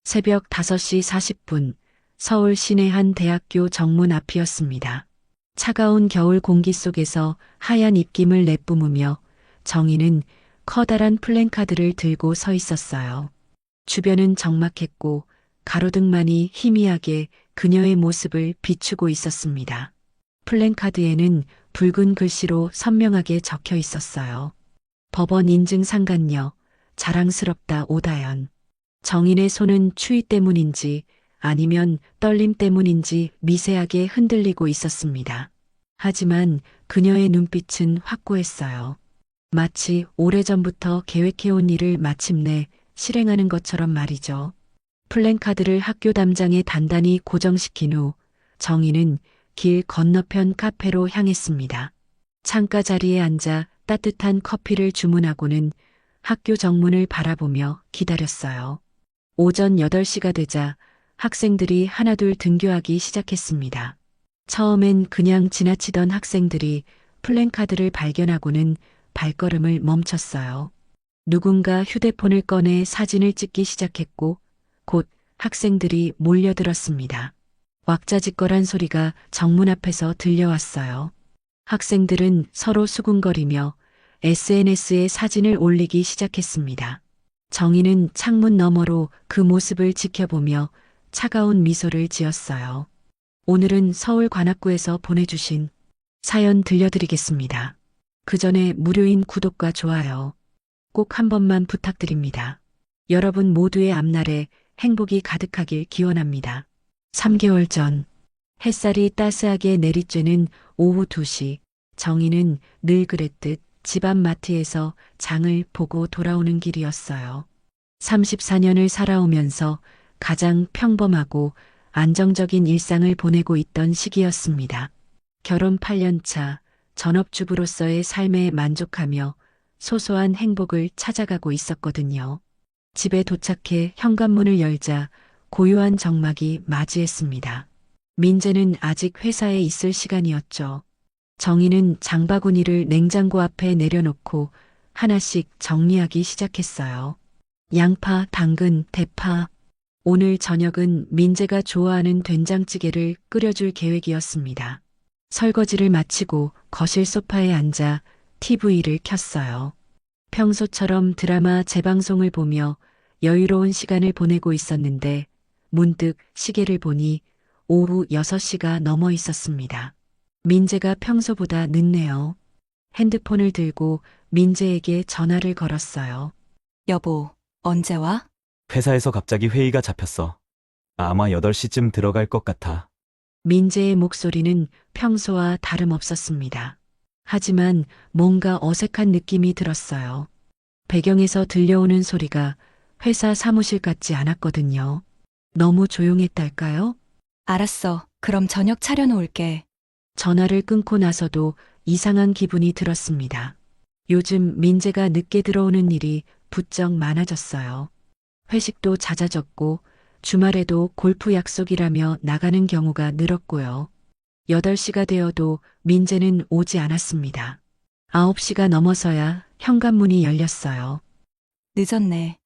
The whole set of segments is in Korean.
새벽 5시 40분 서울 시내 한 대학교 정문 앞이었습니다. 차가운 겨울 공기 속에서 하얀 입김을 내뿜으며 정희는 커다란 플랜카드를 들고 서 있었어요. 주변은 적막했고 가로등만이 희미하게 그녀의 모습을 비추고 있었습니다. 플랜카드에는 붉은 글씨로 선명하게 적혀 있었어요. 법원 인증 상간녀, 자랑스럽다 오다연. 정인의 손은 추위 때문인지 아니면 떨림 때문인지 미세하게 흔들리고 있었습니다. 하지만 그녀의 눈빛은 확고했어요. 마치 오래전부터 계획해온 일을 마침내 실행하는 것처럼 말이죠. 플랜카드를 학교 담장에 단단히 고정시킨 후 정희는 길 건너편 카페로 향했습니다. 창가 자리에 앉아 따뜻한 커피를 주문하고는 학교 정문을 바라보며 기다렸어요. 오전 8시가 되자 학생들이 하나둘 등교하기 시작했습니다. 처음엔 그냥 지나치던 학생들이 플랜카드를 발견하고는 발걸음을 멈췄어요. 누군가 휴대폰을 꺼내 사진을 찍기 시작했고 곧 학생들이 몰려들었습니다. 왁자지껄한 소리가 정문 앞에서 들려왔어요. 학생들은 서로 수군거리며 SNS에 사진을 올리기 시작했습니다. 정희는 창문 너머로 그 모습을 지켜보며 차가운 미소를 지었어요. 오늘은 서울관악구에서 보내주신 사연 들려드리겠습니다. 그 전에 무료인 구독과 좋아요 꼭 한 번만 부탁드립니다. 여러분 모두의 앞날에 행복이 가득하길 기원합니다. 3개월 전 햇살이 따스하게 내리쬐는 오후 2시 정희는 늘 그랬듯 집 앞 마트에서 장을 보고 돌아오는 길이었어요. 34년을 살아오면서 가장 평범하고 안정적인 일상을 보내고 있던 시기였습니다. 결혼 8년 차 전업주부로서의 삶에 만족하며 소소한 행복을 찾아가고 있었거든요. 집에 도착해 현관문을 열자 고요한 정막이 맞이했습니다. 민재는 아직 회사에 있을 시간이었죠. 정희는 장바구니를 냉장고 앞에 내려놓고 하나씩 정리하기 시작했어요. 양파, 당근, 대파. 오늘 저녁은 민재가 좋아하는 된장찌개를 끓여줄 계획이었습니다. 설거지를 마치고 거실 소파에 앉아 TV를 켰어요. 평소처럼 드라마 재방송을 보며 여유로운 시간을 보내고 있었는데 문득 시계를 보니 오후 6시가 넘어 있었습니다. 민재가 평소보다 늦네요. 핸드폰을 들고 민재에게 전화를 걸었어요. 여보, 언제 와? 회사에서 갑자기 회의가 잡혔어. 아마 8시쯤 들어갈 것 같아. 민재의 목소리는 평소와 다름없었습니다. 하지만 뭔가 어색한 느낌이 들었어요. 배경에서 들려오는 소리가 회사 사무실 같지 않았거든요. 너무 조용했달까요? 알았어. 그럼 저녁 차려놓을게. 전화를 끊고 나서도 이상한 기분이 들었습니다. 요즘 민재가 늦게 들어오는 일이 부쩍 많아졌어요. 회식도 잦아졌고 주말에도 골프 약속이라며 나가는 경우가 늘었고요. 8시가 되어도 민재는 오지 않았습니다. 9시가 넘어서야 현관문이 열렸어요. 늦었네.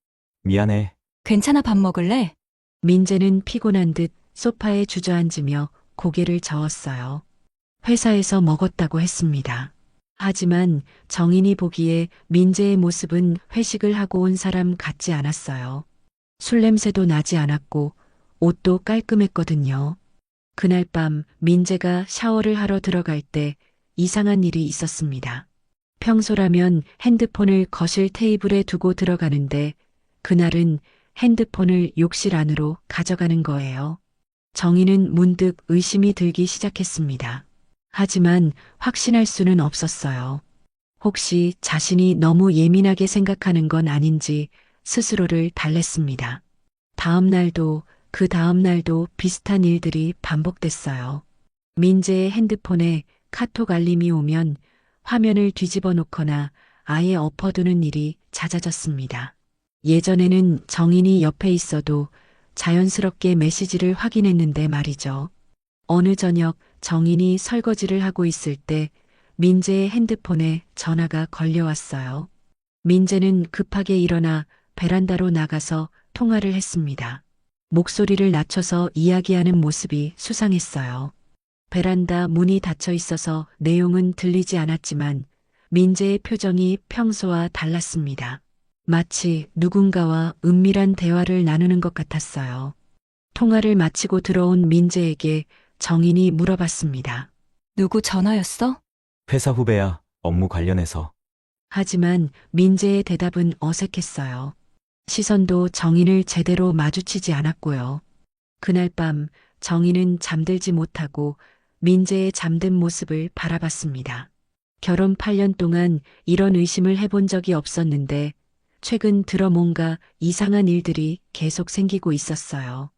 미안해. 괜찮아, 밥 먹을래? 민재는 피곤한 듯 소파에 주저앉으며 고개를 저었어요. 회사에서 먹었다고 했습니다. 하지만 정인이 보기에 민재의 모습은 회식을 하고 온 사람 같지 않았어요. 술 냄새도 나지 않았고 옷도 깔끔했거든요. 그날 밤 민재가 샤워를 하러 들어갈 때 이상한 일이 있었습니다. 평소라면 핸드폰을 거실 테이블에 두고 들어가는데 그날은 핸드폰을 욕실 안으로 가져가는 거예요. 정희는 문득 의심이 들기 시작했습니다. 하지만 확신할 수는 없었어요. 혹시 자신이 너무 예민하게 생각하는 건 아닌지 스스로를 달랬습니다. 다음 날도 그 다음 날도 비슷한 일들이 반복됐어요. 민재의 핸드폰에 카톡 알림이 오면 화면을 뒤집어 놓거나 아예 엎어두는 일이 잦아졌습니다. 예전에는 정인이 옆에 있어도 자연스럽게 메시지를 확인했는데 말이죠. 어느 저녁 정인이 설거지를 하고 있을 때 민재의 핸드폰에 전화가 걸려왔어요. 민재는 급하게 일어나 베란다로 나가서 통화를 했습니다. 목소리를 낮춰서 이야기하는 모습이 수상했어요. 베란다 문이 닫혀 있어서 내용은 들리지 않았지만 민재의 표정이 평소와 달랐습니다. 마치 누군가와 은밀한 대화를 나누는 것 같았어요. 통화를 마치고 들어온 민재에게 정인이 물어봤습니다. 누구 전화였어? 회사 후배야, 업무 관련해서. 하지만 민재의 대답은 어색했어요. 시선도 정인을 제대로 마주치지 않았고요. 그날 밤 정인은 잠들지 못하고 민재의 잠든 모습을 바라봤습니다. 결혼 8년 동안 이런 의심을 해본 적이 없었는데 최근 들어 뭔가 이상한 일들이 계속 생기고 있었어요.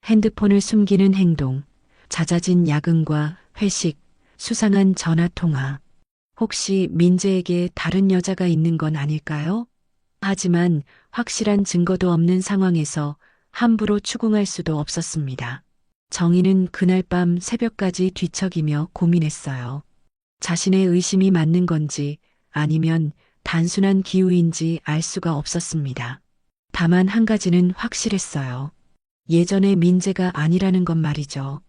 핸드폰을 숨기는 행동, 잦아진 야근과 회식, 수상한 전화통화. 혹시 민재에게 다른 여자가 있는 건 아닐까요? 하지만 확실한 증거도 없는 상황에서 함부로 추궁할 수도 없었습니다. 정희는 그날 밤 새벽까지 뒤척이며 고민했어요. 자신의 의심이 맞는 건지 아니면 단순한 기우인지 알 수가 없었습니다. 다만 한 가지는 확실했어요. 예전의 민재가 아니라는 건 말이죠.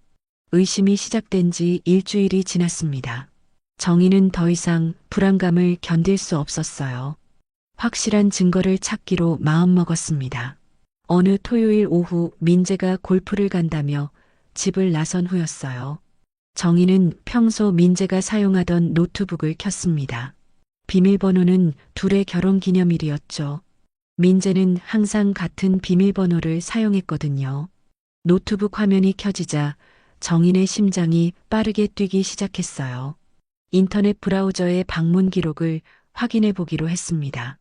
의심이 시작된 지 일주일이 지났습니다. 정희는 더 이상 불안감을 견딜 수 없었어요. 확실한 증거를 찾기로 마음먹었습니다. 어느 토요일 오후 민재가 골프를 간다며 집을 나선 후였어요. 정희는 평소 민재가 사용하던 노트북을 켰습니다. 비밀번호는 둘의 결혼 기념일이었죠. 민재는 항상 같은 비밀번호를 사용했거든요. 노트북 화면이 켜지자 정인의 심장이 빠르게 뛰기 시작했어요. 인터넷 브라우저의 방문 기록을 확인해 보기로 했습니다.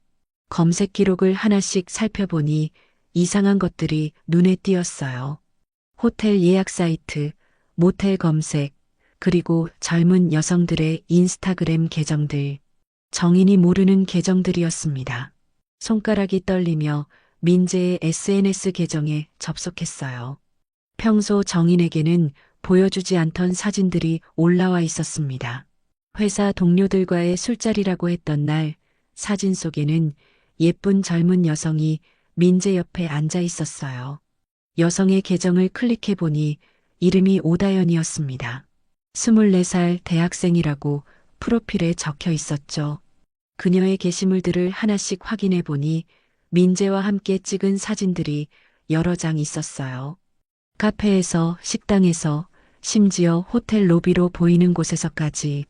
검색 기록을 하나씩 살펴보니 이상한 것들이 눈에 띄었어요. 호텔 예약 사이트, 모텔 검색, 그리고 젊은 여성들의 인스타그램 계정들. 정인이 모르는 계정들이었습니다. 손가락이 떨리며 민재의 SNS 계정에 접속했어요. 평소 정인에게는 보여주지 않던 사진들이 올라와 있었습니다. 회사 동료들과의 술자리라고 했던 날 사진 속에는 예쁜 젊은 여성이 민재 옆에 앉아 있었어요. 여성의 계정을 클릭해 보니 이름이 오다연이었습니다. 24살 대학생이라고 프로필에 적혀 있었죠. 그녀의 게시물들을 하나씩 확인해 보니 민재와 함께 찍은 사진들이 여러 장 있었어요. 카페에서, 식당에서, 심지어 호텔 로비로 보이는 곳에서까지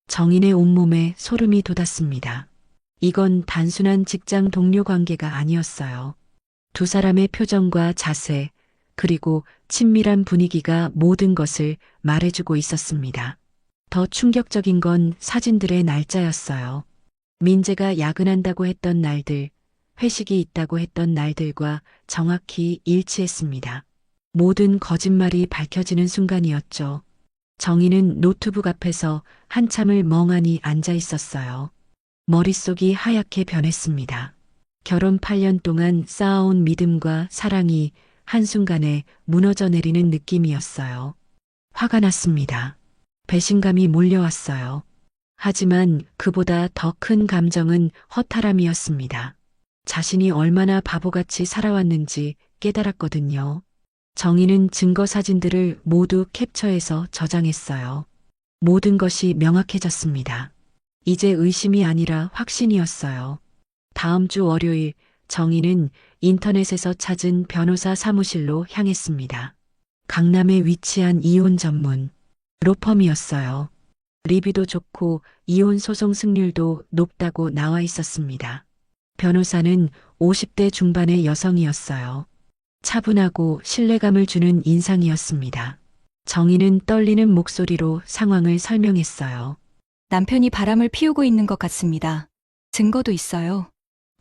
정인의 온몸에 소름이 돋았습니다. 이건 단순한 직장 동료 관계가 아니었어요. 두 사람의 표정과 자세, 그리고 친밀한 분위기가 모든 것을 말해주고 있었습니다. 더 충격적인 건 사진들의 날짜였어요. 민재가 야근한다고 했던 날들, 회식이 있다고 했던 날들과 정확히 일치했습니다. 모든 거짓말이 밝혀지는 순간이었죠. 정희는 노트북 앞에서 한참을 멍하니 앉아 있었어요. 머릿속이 하얗게 변했습니다. 결혼 8년 동안 쌓아온 믿음과 사랑이 한순간에 무너져 내리는 느낌이었어요. 화가 났습니다. 배신감이 몰려왔어요. 하지만 그보다 더 큰 감정은 허탈함이었습니다. 자신이 얼마나 바보같이 살아왔는지 깨달았거든요. 정희는 증거 사진들을 모두 캡처해서 저장했어요. 모든 것이 명확해졌습니다. 이제 의심이 아니라 확신이었어요. 다음 주 월요일 정희는 인터넷에서 찾은 변호사 사무실로 향했습니다. 강남에 위치한 이혼 전문 로펌이었어요. 리뷰도 좋고 이혼 소송 승률도 높다고 나와 있었습니다. 변호사는 50대 중반의 여성이었어요. 차분하고 신뢰감을 주는 인상이었습니다. 정희는 떨리는 목소리로 상황을 설명했어요. 남편이 바람을 피우고 있는 것 같습니다. 증거도 있어요.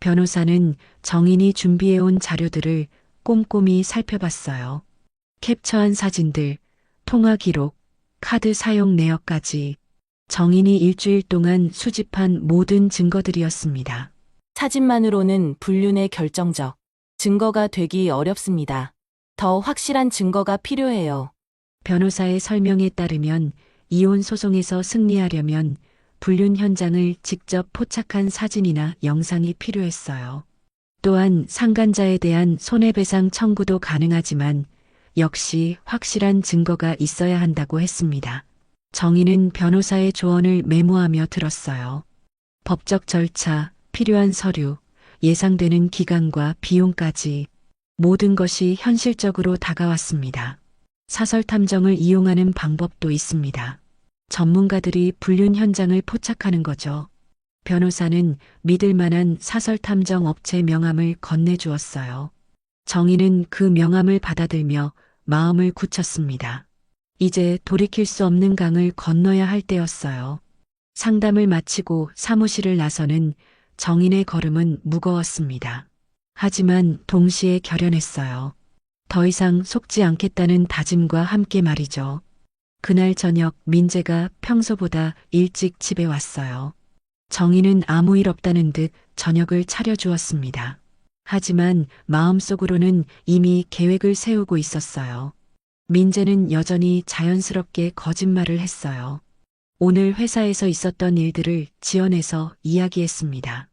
변호사는 정인이 준비해온 자료들을 꼼꼼히 살펴봤어요. 캡처한 사진들, 통화 기록, 카드 사용 내역까지 정인이 일주일 동안 수집한 모든 증거들이었습니다. 사진만으로는 불륜의 결정적 증거가 되기 어렵습니다. 더 확실한 증거가 필요해요. 변호사의 설명에 따르면 이혼 소송에서 승리하려면 불륜 현장을 직접 포착한 사진이나 영상이 필요했어요. 또한 상간자에 대한 손해배상 청구도 가능하지만 역시 확실한 증거가 있어야 한다고 했습니다. 정희는 변호사의 조언을 메모하며 들었어요. 법적 절차, 필요한 서류, 예상되는 기간과 비용까지 모든 것이 현실적으로 다가왔습니다. 사설 탐정을 이용하는 방법도 있습니다. 전문가들이 불륜 현장을 포착하는 거죠. 변호사는 믿을 만한 사설 탐정 업체 명함을 건네주었어요. 정희는 그 명함을 받아들며 마음을 굳혔습니다. 이제 돌이킬 수 없는 강을 건너야 할 때였어요. 상담을 마치고 사무실을 나서는 정인의 걸음은 무거웠습니다. 하지만 동시에 결연했어요. 더 이상 속지 않겠다는 다짐과 함께 말이죠. 그날 저녁 민재가 평소보다 일찍 집에 왔어요. 정희는 아무 일 없다는 듯 저녁을 차려주었습니다. 하지만 마음속으로는 이미 계획을 세우고 있었어요. 민재는 여전히 자연스럽게 거짓말을 했어요. 오늘 회사에서 있었던 일들을 지어내서 이야기했습니다.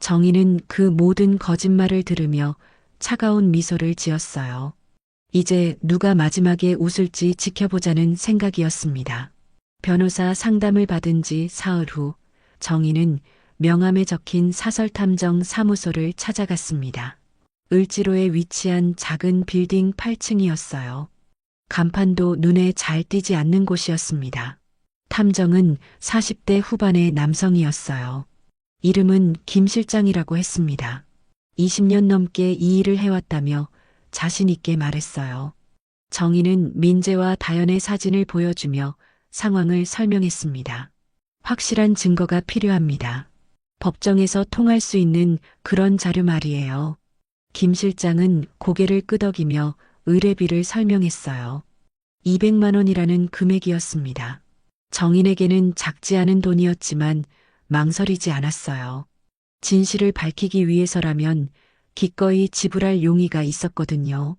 정희는 그 모든 거짓말을 들으며 차가운 미소를 지었어요. 이제 누가 마지막에 웃을지 지켜보자는 생각이었습니다. 변호사 상담을 받은 지 사흘 후 정희는 명함에 적힌 사설탐정 사무소를 찾아갔습니다. 을지로에 위치한 작은 빌딩 8층이었어요. 간판도 눈에 잘 띄지 않는 곳이었습니다. 탐정은 40대 후반의 남성이었어요. 이름은 김 실장이라고 했습니다. 20년 넘게 이 일을 해왔다며 자신 있게 말했어요. 정희는 민재와 다연의 사진을 보여주며 상황을 설명했습니다. 확실한 증거가 필요합니다. 법정에서 통할 수 있는 그런 자료 말이에요. 김 실장은 고개를 끄덕이며 의뢰비를 설명했어요. 200만 원이라는 금액이었습니다. 정인에게는 작지 않은 돈이었지만 망설이지 않았어요. 진실을 밝히기 위해서라면 기꺼이 지불할 용의가 있었거든요.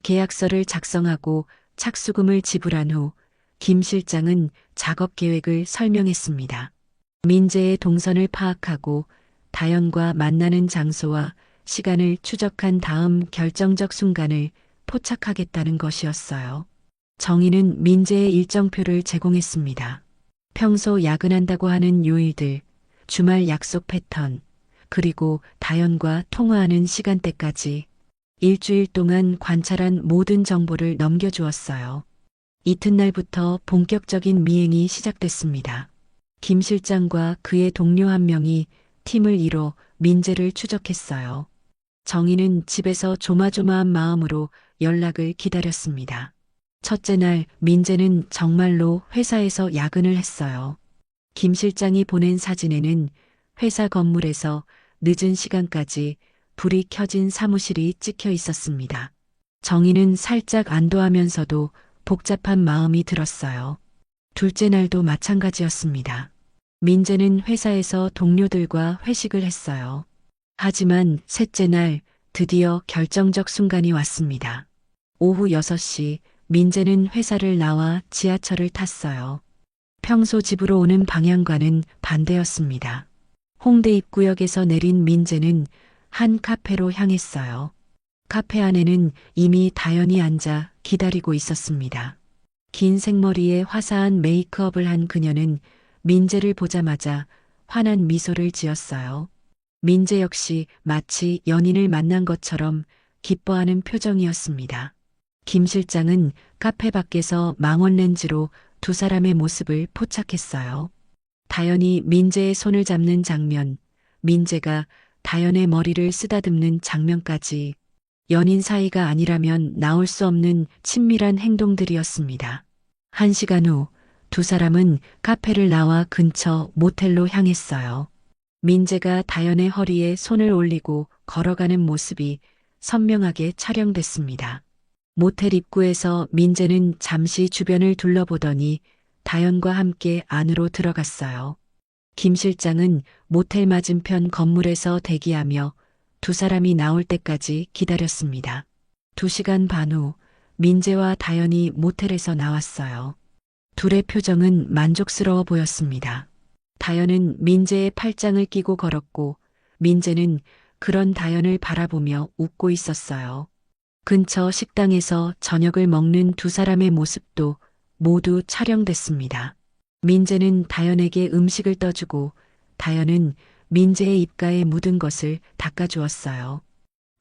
계약서를 작성하고 착수금을 지불한 후 김 실장은 작업 계획을 설명했습니다. 민재의 동선을 파악하고 다연과 만나는 장소와 시간을 추적한 다음 결정적 순간을 포착하겠다는 것이었어요. 정희는 민재의 일정표를 제공했습니다. 평소 야근한다고 하는 요일들, 주말 약속 패턴, 그리고 다연과 통화하는 시간대까지 일주일 동안 관찰한 모든 정보를 넘겨주었어요. 이튿날부터 본격적인 미행이 시작됐습니다. 김 실장과 그의 동료 한 명이 팀을 이뤄 민재를 추적했어요. 정희는 집에서 조마조마한 마음으로 연락을 기다렸습니다. 첫째 날 민재는 정말로 회사에서 야근을 했어요. 김 실장이 보낸 사진에는 회사 건물에서 늦은 시간까지 불이 켜진 사무실이 찍혀 있었습니다. 정희는 살짝 안도하면서도 복잡한 마음이 들었어요. 둘째 날도 마찬가지였습니다. 민재는 회사에서 동료들과 회식을 했어요. 하지만 셋째 날 드디어 결정적 순간이 왔습니다. 오후 6시 민재는 회사를 나와 지하철을 탔어요. 평소 집으로 오는 방향과는 반대였습니다. 홍대 입구역에서 내린 민재는 한 카페로 향했어요. 카페 안에는 이미 다연이 앉아 기다리고 있었습니다. 긴 생머리에 화사한 메이크업을 한 그녀는 민재를 보자마자 환한 미소를 지었어요. 민재 역시 마치 연인을 만난 것처럼 기뻐하는 표정이었습니다. 김 실장은 카페 밖에서 망원 렌즈로 두 사람의 모습을 포착했어요. 다연이 민재의 손을 잡는 장면, 민재가 다연의 머리를 쓰다듬는 장면까지 연인 사이가 아니라면 나올 수 없는 친밀한 행동들이었습니다. 1시간 후 두 사람은 카페를 나와 근처 모텔로 향했어요. 민재가 다연의 허리에 손을 올리고 걸어가는 모습이 선명하게 촬영됐습니다. 모텔 입구에서 민재는 잠시 주변을 둘러보더니 다연과 함께 안으로 들어갔어요. 김 실장은 모텔 맞은편 건물에서 대기하며 두 사람이 나올 때까지 기다렸습니다. 2시간 반 후 민재와 다연이 모텔에서 나왔어요. 둘의 표정은 만족스러워 보였습니다. 다연은 민재의 팔짱을 끼고 걸었고 민재는 그런 다연을 바라보며 웃고 있었어요. 근처 식당에서 저녁을 먹는 두 사람의 모습도 모두 촬영됐습니다. 민재는 다연에게 음식을 떠주고 다연은 민재의 입가에 묻은 것을 닦아주었어요.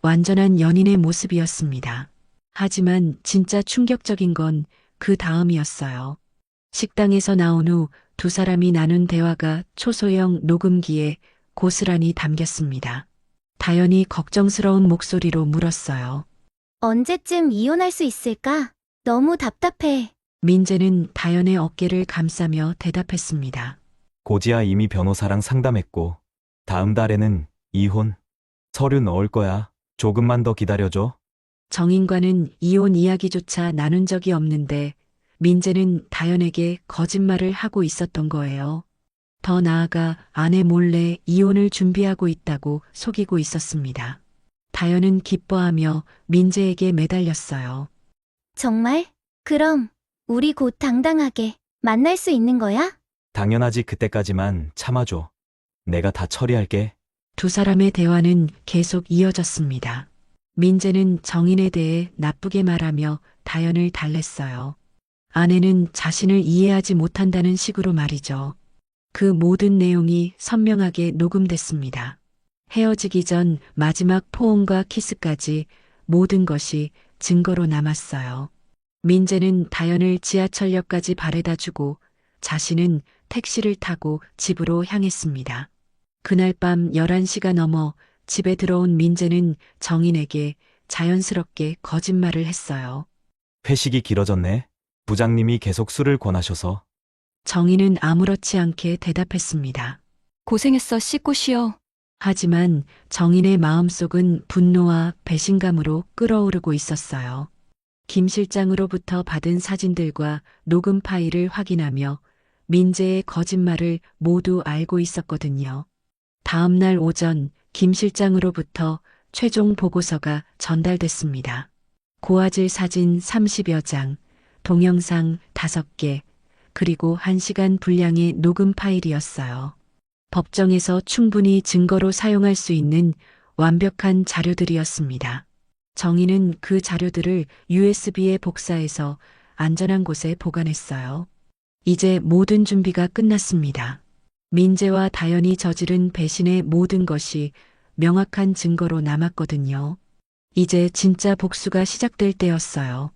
완전한 연인의 모습이었습니다. 하지만 진짜 충격적인 건 그 다음이었어요. 식당에서 나온 후 두 사람이 나눈 대화가 초소형 녹음기에 고스란히 담겼습니다. 다연이 걱정스러운 목소리로 물었어요. 언제쯤 이혼할 수 있을까? 너무 답답해. 민재는 다연의 어깨를 감싸며 대답했습니다. 고지야 이미 변호사랑 상담했고, 다음 달에는 이혼. 서류 넣을 거야. 조금만 더 기다려줘. 정인과는 이혼 이야기조차 나눈 적이 없는데 민재는 다연에게 거짓말을 하고 있었던 거예요. 더 나아가 아내 몰래 이혼을 준비하고 있다고 속이고 있었습니다. 다연은 기뻐하며 민재에게 매달렸어요. 정말? 그럼 우리 곧 당당하게 만날 수 있는 거야? 당연하지. 그때까지만 참아줘. 내가 다 처리할게. 두 사람의 대화는 계속 이어졌습니다. 민재는 정인에 대해 나쁘게 말하며 다연을 달랬어요. 아내는 자신을 이해하지 못한다는 식으로 말이죠. 그 모든 내용이 선명하게 녹음됐습니다. 헤어지기 전 마지막 포옹과 키스까지 모든 것이 증거로 남았어요. 민재는 다연을 지하철역까지 바래다 주고 자신은 택시를 타고 집으로 향했습니다. 그날 밤 11시가 넘어 집에 들어온 민재는 정인에게 자연스럽게 거짓말을 했어요. 회식이 길어졌네. 부장님이 계속 술을 권하셔서. 정인은 아무렇지 않게 대답했습니다. 고생했어. 씻고 쉬어. 하지만 정인의 마음속은 분노와 배신감으로 끓어오르고 있었어요. 김 실장으로부터 받은 사진들과 녹음 파일을 확인하며 민재의 거짓말을 모두 알고 있었거든요. 다음 날 오전 김 실장으로부터 최종 보고서가 전달됐습니다. 고화질 사진 30여 장, 동영상 5개, 그리고 1시간 분량의 녹음 파일이었어요. 법정에서 충분히 증거로 사용할 수 있는 완벽한 자료들이었습니다. 정인은 그 자료들을 USB에 복사해서 안전한 곳에 보관했어요. 이제 모든 준비가 끝났습니다. 민재와 다연이 저지른 배신의 모든 것이 명확한 증거로 남았거든요. 이제 진짜 복수가 시작될 때였어요.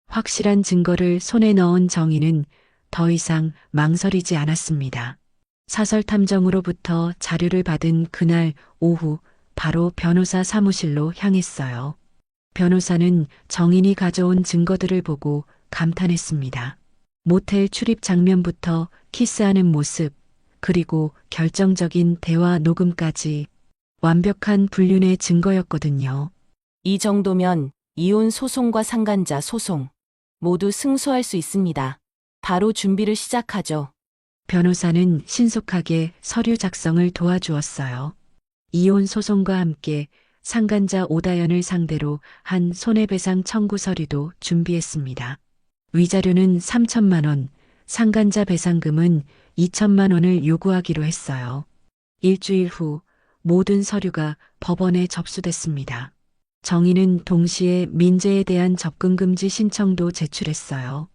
확실한 증거를 손에 넣은 정인은 더 이상 망설이지 않았습니다. 사설탐정으로부터 자료를 받은 그날 오후 바로 변호사 사무실로 향했어요. 변호사는 정인이 가져온 증거들을 보고 감탄했습니다. 모텔 출입 장면부터 키스하는 모습, 그리고 결정적인 대화 녹음까지 완벽한 불륜의 증거였거든요. 이 정도면 이혼 소송과 상간자 소송 모두 승소할 수 있습니다. 바로 준비를 시작하죠. 변호사는 신속하게 서류 작성을 도와주었어요. 이혼 소송과 함께 상간자 오다연을 상대로 한 손해배상 청구 서류도 준비했습니다. 위자료는 3천만 원, 상간자 배상금은 2천만 원을 요구하기로 했어요. 일주일 후 모든 서류가 법원에 접수됐습니다. 정인은 동시에 민재에 대한 접근금지 신청도 제출했어요.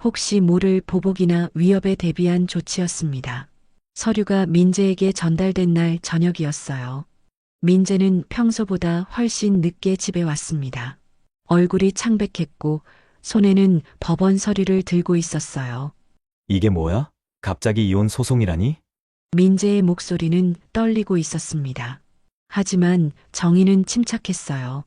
혹시 모를 보복이나 위협에 대비한 조치였습니다. 서류가 민재에게 전달된 날 저녁이었어요. 민재는 평소보다 훨씬 늦게 집에 왔습니다. 얼굴이 창백했고 손에는 법원 서류를 들고 있었어요. 이게 뭐야? 갑자기 이혼 소송이라니? 민재의 목소리는 떨리고 있었습니다. 하지만 정인은 침착했어요.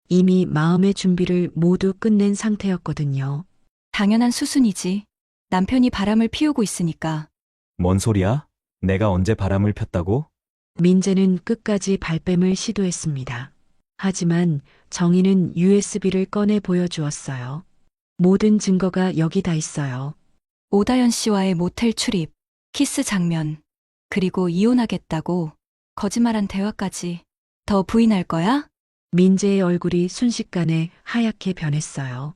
이미 마음의 준비를 모두 끝낸 상태였거든요. 당연한 수순이지. 남편이 바람을 피우고 있으니까. 뭔 소리야? 내가 언제 바람을 폈다고? 민재는 끝까지 발뺌을 시도했습니다. 하지만 정인은 USB를 꺼내 보여주었어요. 모든 증거가 여기 다 있어요. 오다연 씨와의 모텔 출입, 키스 장면, 그리고 이혼하겠다고 거짓말한 대화까지. 더 부인할 거야? 민재의 얼굴이 순식간에 하얗게 변했어요.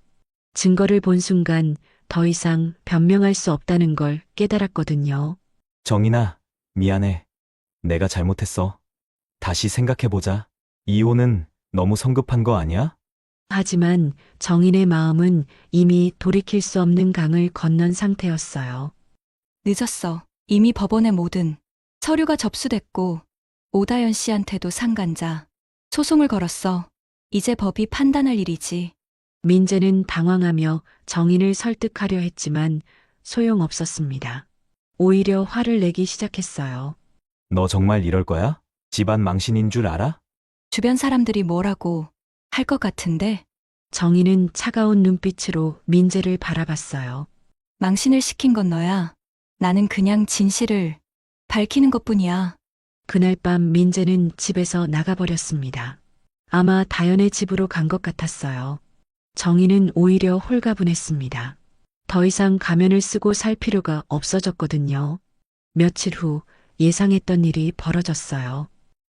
증거를 본 순간 더 이상 변명할 수 없다는 걸 깨달았거든요. 정인아, 미안해. 내가 잘못했어. 다시 생각해보자. 이혼은 너무 성급한 거 아니야? 하지만 정인의 마음은 이미 돌이킬 수 없는 강을 건넌 상태였어요. 늦었어. 이미 법원에 모든 서류가 접수됐고 오다연 씨한테도 상간자 소송을 걸었어. 이제 법이 판단할 일이지. 민재는 당황하며 정인을 설득하려 했지만 소용없었습니다. 오히려 화를 내기 시작했어요. 너 정말 이럴 거야? 집안 망신인 줄 알아? 주변 사람들이 뭐라고 할 것 같은데 정인은 차가운 눈빛으로 민재를 바라봤어요. 망신을 시킨 건 너야. 나는 그냥 진실을 밝히는 것뿐이야. 그날 밤 민재는 집에서 나가버렸습니다. 아마 다연의 집으로 간 것 같았어요. 정인은 오히려 홀가분했습니다. 더 이상 가면을 쓰고 살 필요가 없어졌거든요. 며칠 후 예상했던 일이 벌어졌어요.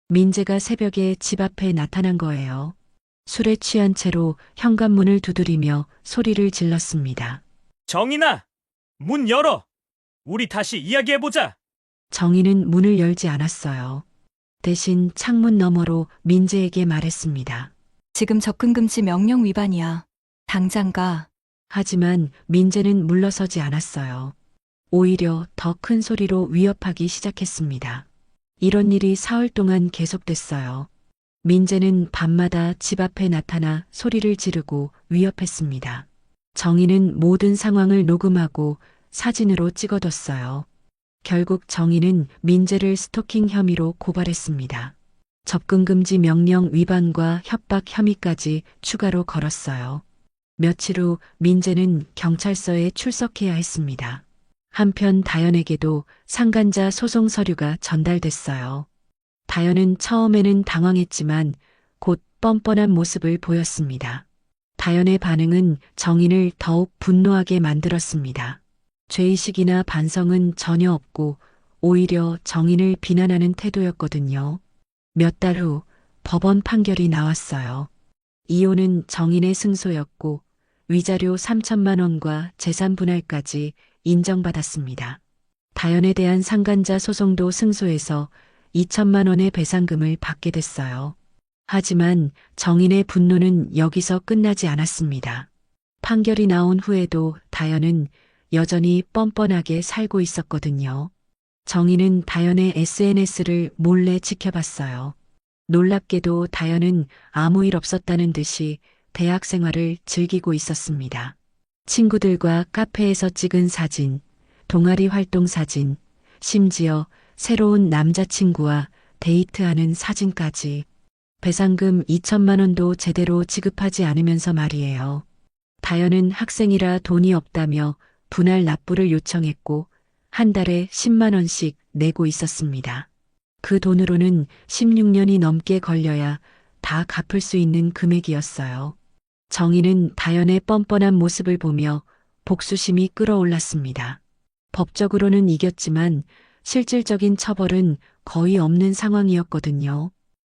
민재가 새벽에 집 앞에 나타난 거예요. 술에 취한 채로 현관문을 두드리며 소리를 질렀습니다. 정인아, 문 열어. 우리 다시 이야기해보자. 정인은 문을 열지 않았어요. 대신 창문 너머로 민재에게 말했습니다. 지금 접근금지 명령 위반이야. 당장 가. 하지만 민재는 물러서지 않았어요. 오히려 더 큰 소리로 위협하기 시작했습니다. 이런 일이 사흘 동안 계속됐어요. 민재는 밤마다 집 앞에 나타나 소리를 지르고 위협했습니다. 정인은 모든 상황을 녹음하고 사진으로 찍어뒀어요. 결국 정인은 민재를 스토킹 혐의로 고발했습니다. 접근금지 명령 위반과 협박 혐의까지 추가로 걸었어요. 며칠 후 민재는 경찰서에 출석해야 했습니다. 한편 다연에게도 상간자 소송 서류가 전달됐어요. 다연은 처음에는 당황했지만 곧 뻔뻔한 모습을 보였습니다. 다연의 반응은 정인을 더욱 분노하게 만들었습니다. 죄의식이나 반성은 전혀 없고 오히려 정인을 비난하는 태도였거든요. 몇 달 후 법원 판결이 나왔어요. 이혼은 정인의 승소였고 위자료 3천만 원과 재산 분할까지 인정받았습니다. 다연에 대한 상간자 소송도 승소해서 2천만 원의 배상금을 받게 됐어요. 하지만 정인의 분노는 여기서 끝나지 않았습니다. 판결이 나온 후에도 다연은 여전히 뻔뻔하게 살고 있었거든요. 정인은 다연의 SNS를 몰래 지켜봤어요. 놀랍게도 다연은 아무 일 없었다는 듯이 대학 생활을 즐기고 있었습니다. 친구들과 카페에서 찍은 사진, 동아리 활동 사진, 심지어 새로운 남자친구와 데이트하는 사진까지. 배상금 2천만 원도 제대로 지급하지 않으면서 말이에요. 다연은 학생이라 돈이 없다며 분할 납부를 요청했고 한 달에 10만 원씩 내고 있었습니다. 그 돈으로는 16년이 넘게 걸려야 다 갚을 수 있는 금액이었어요. 정인은 다연의 뻔뻔한 모습을 보며 복수심이 끌어올랐습니다. 법적으로는 이겼지만 실질적인 처벌은 거의 없는 상황이었거든요.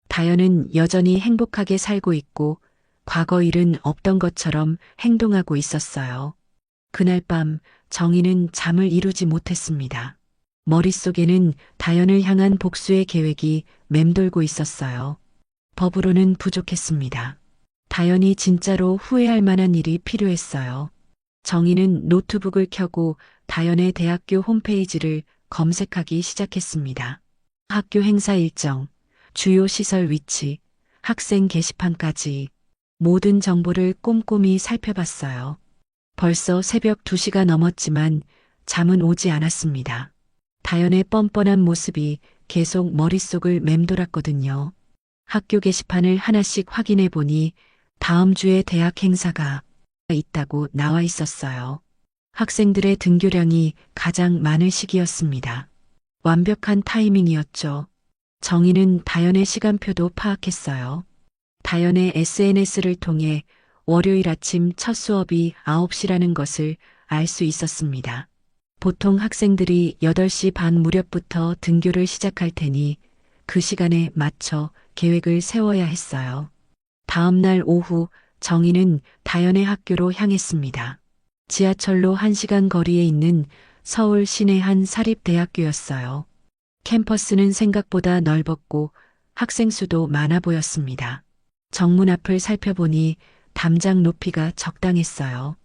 다연은 여전히 행복하게 살고 있고 과거 일은 없던 것처럼 행동하고 있었어요. 그날 밤 정인은 잠을 이루지 못했습니다. 머릿속에는 다연을 향한 복수의 계획이 맴돌고 있었어요. 법으로는 부족했습니다. 다연이 진짜로 후회할 만한 일이 필요했어요. 정인은 노트북을 켜고 다연의 대학교 홈페이지를 검색하기 시작했습니다. 학교 행사 일정, 주요 시설 위치, 학생 게시판까지 모든 정보를 꼼꼼히 살펴봤어요. 벌써 새벽 2시가 넘었지만 잠은 오지 않았습니다. 다연의 뻔뻔한 모습이 계속 머릿속을 맴돌았거든요. 학교 게시판을 하나씩 확인해 보니 다음 주에 대학 행사가 있다고 나와 있었어요. 학생들의 등교량이 가장 많을 시기였습니다. 완벽한 타이밍이었죠. 정인은 다연의 시간표도 파악했어요. 다연의 SNS를 통해 월요일 아침 첫 수업이 9시라는 것을 알 수 있었습니다. 보통 학생들이 8시 반 무렵부터 등교를 시작할 테니 그 시간에 맞춰 계획을 세워야 했어요. 다음 날 오후 정인은 다연의 학교로 향했습니다. 지하철로 1시간 거리에 있는 서울 시내 한 사립대학교였어요. 캠퍼스는 생각보다 넓었고 학생 수도 많아 보였습니다. 정문 앞을 살펴보니 담장 높이가 적당했어요.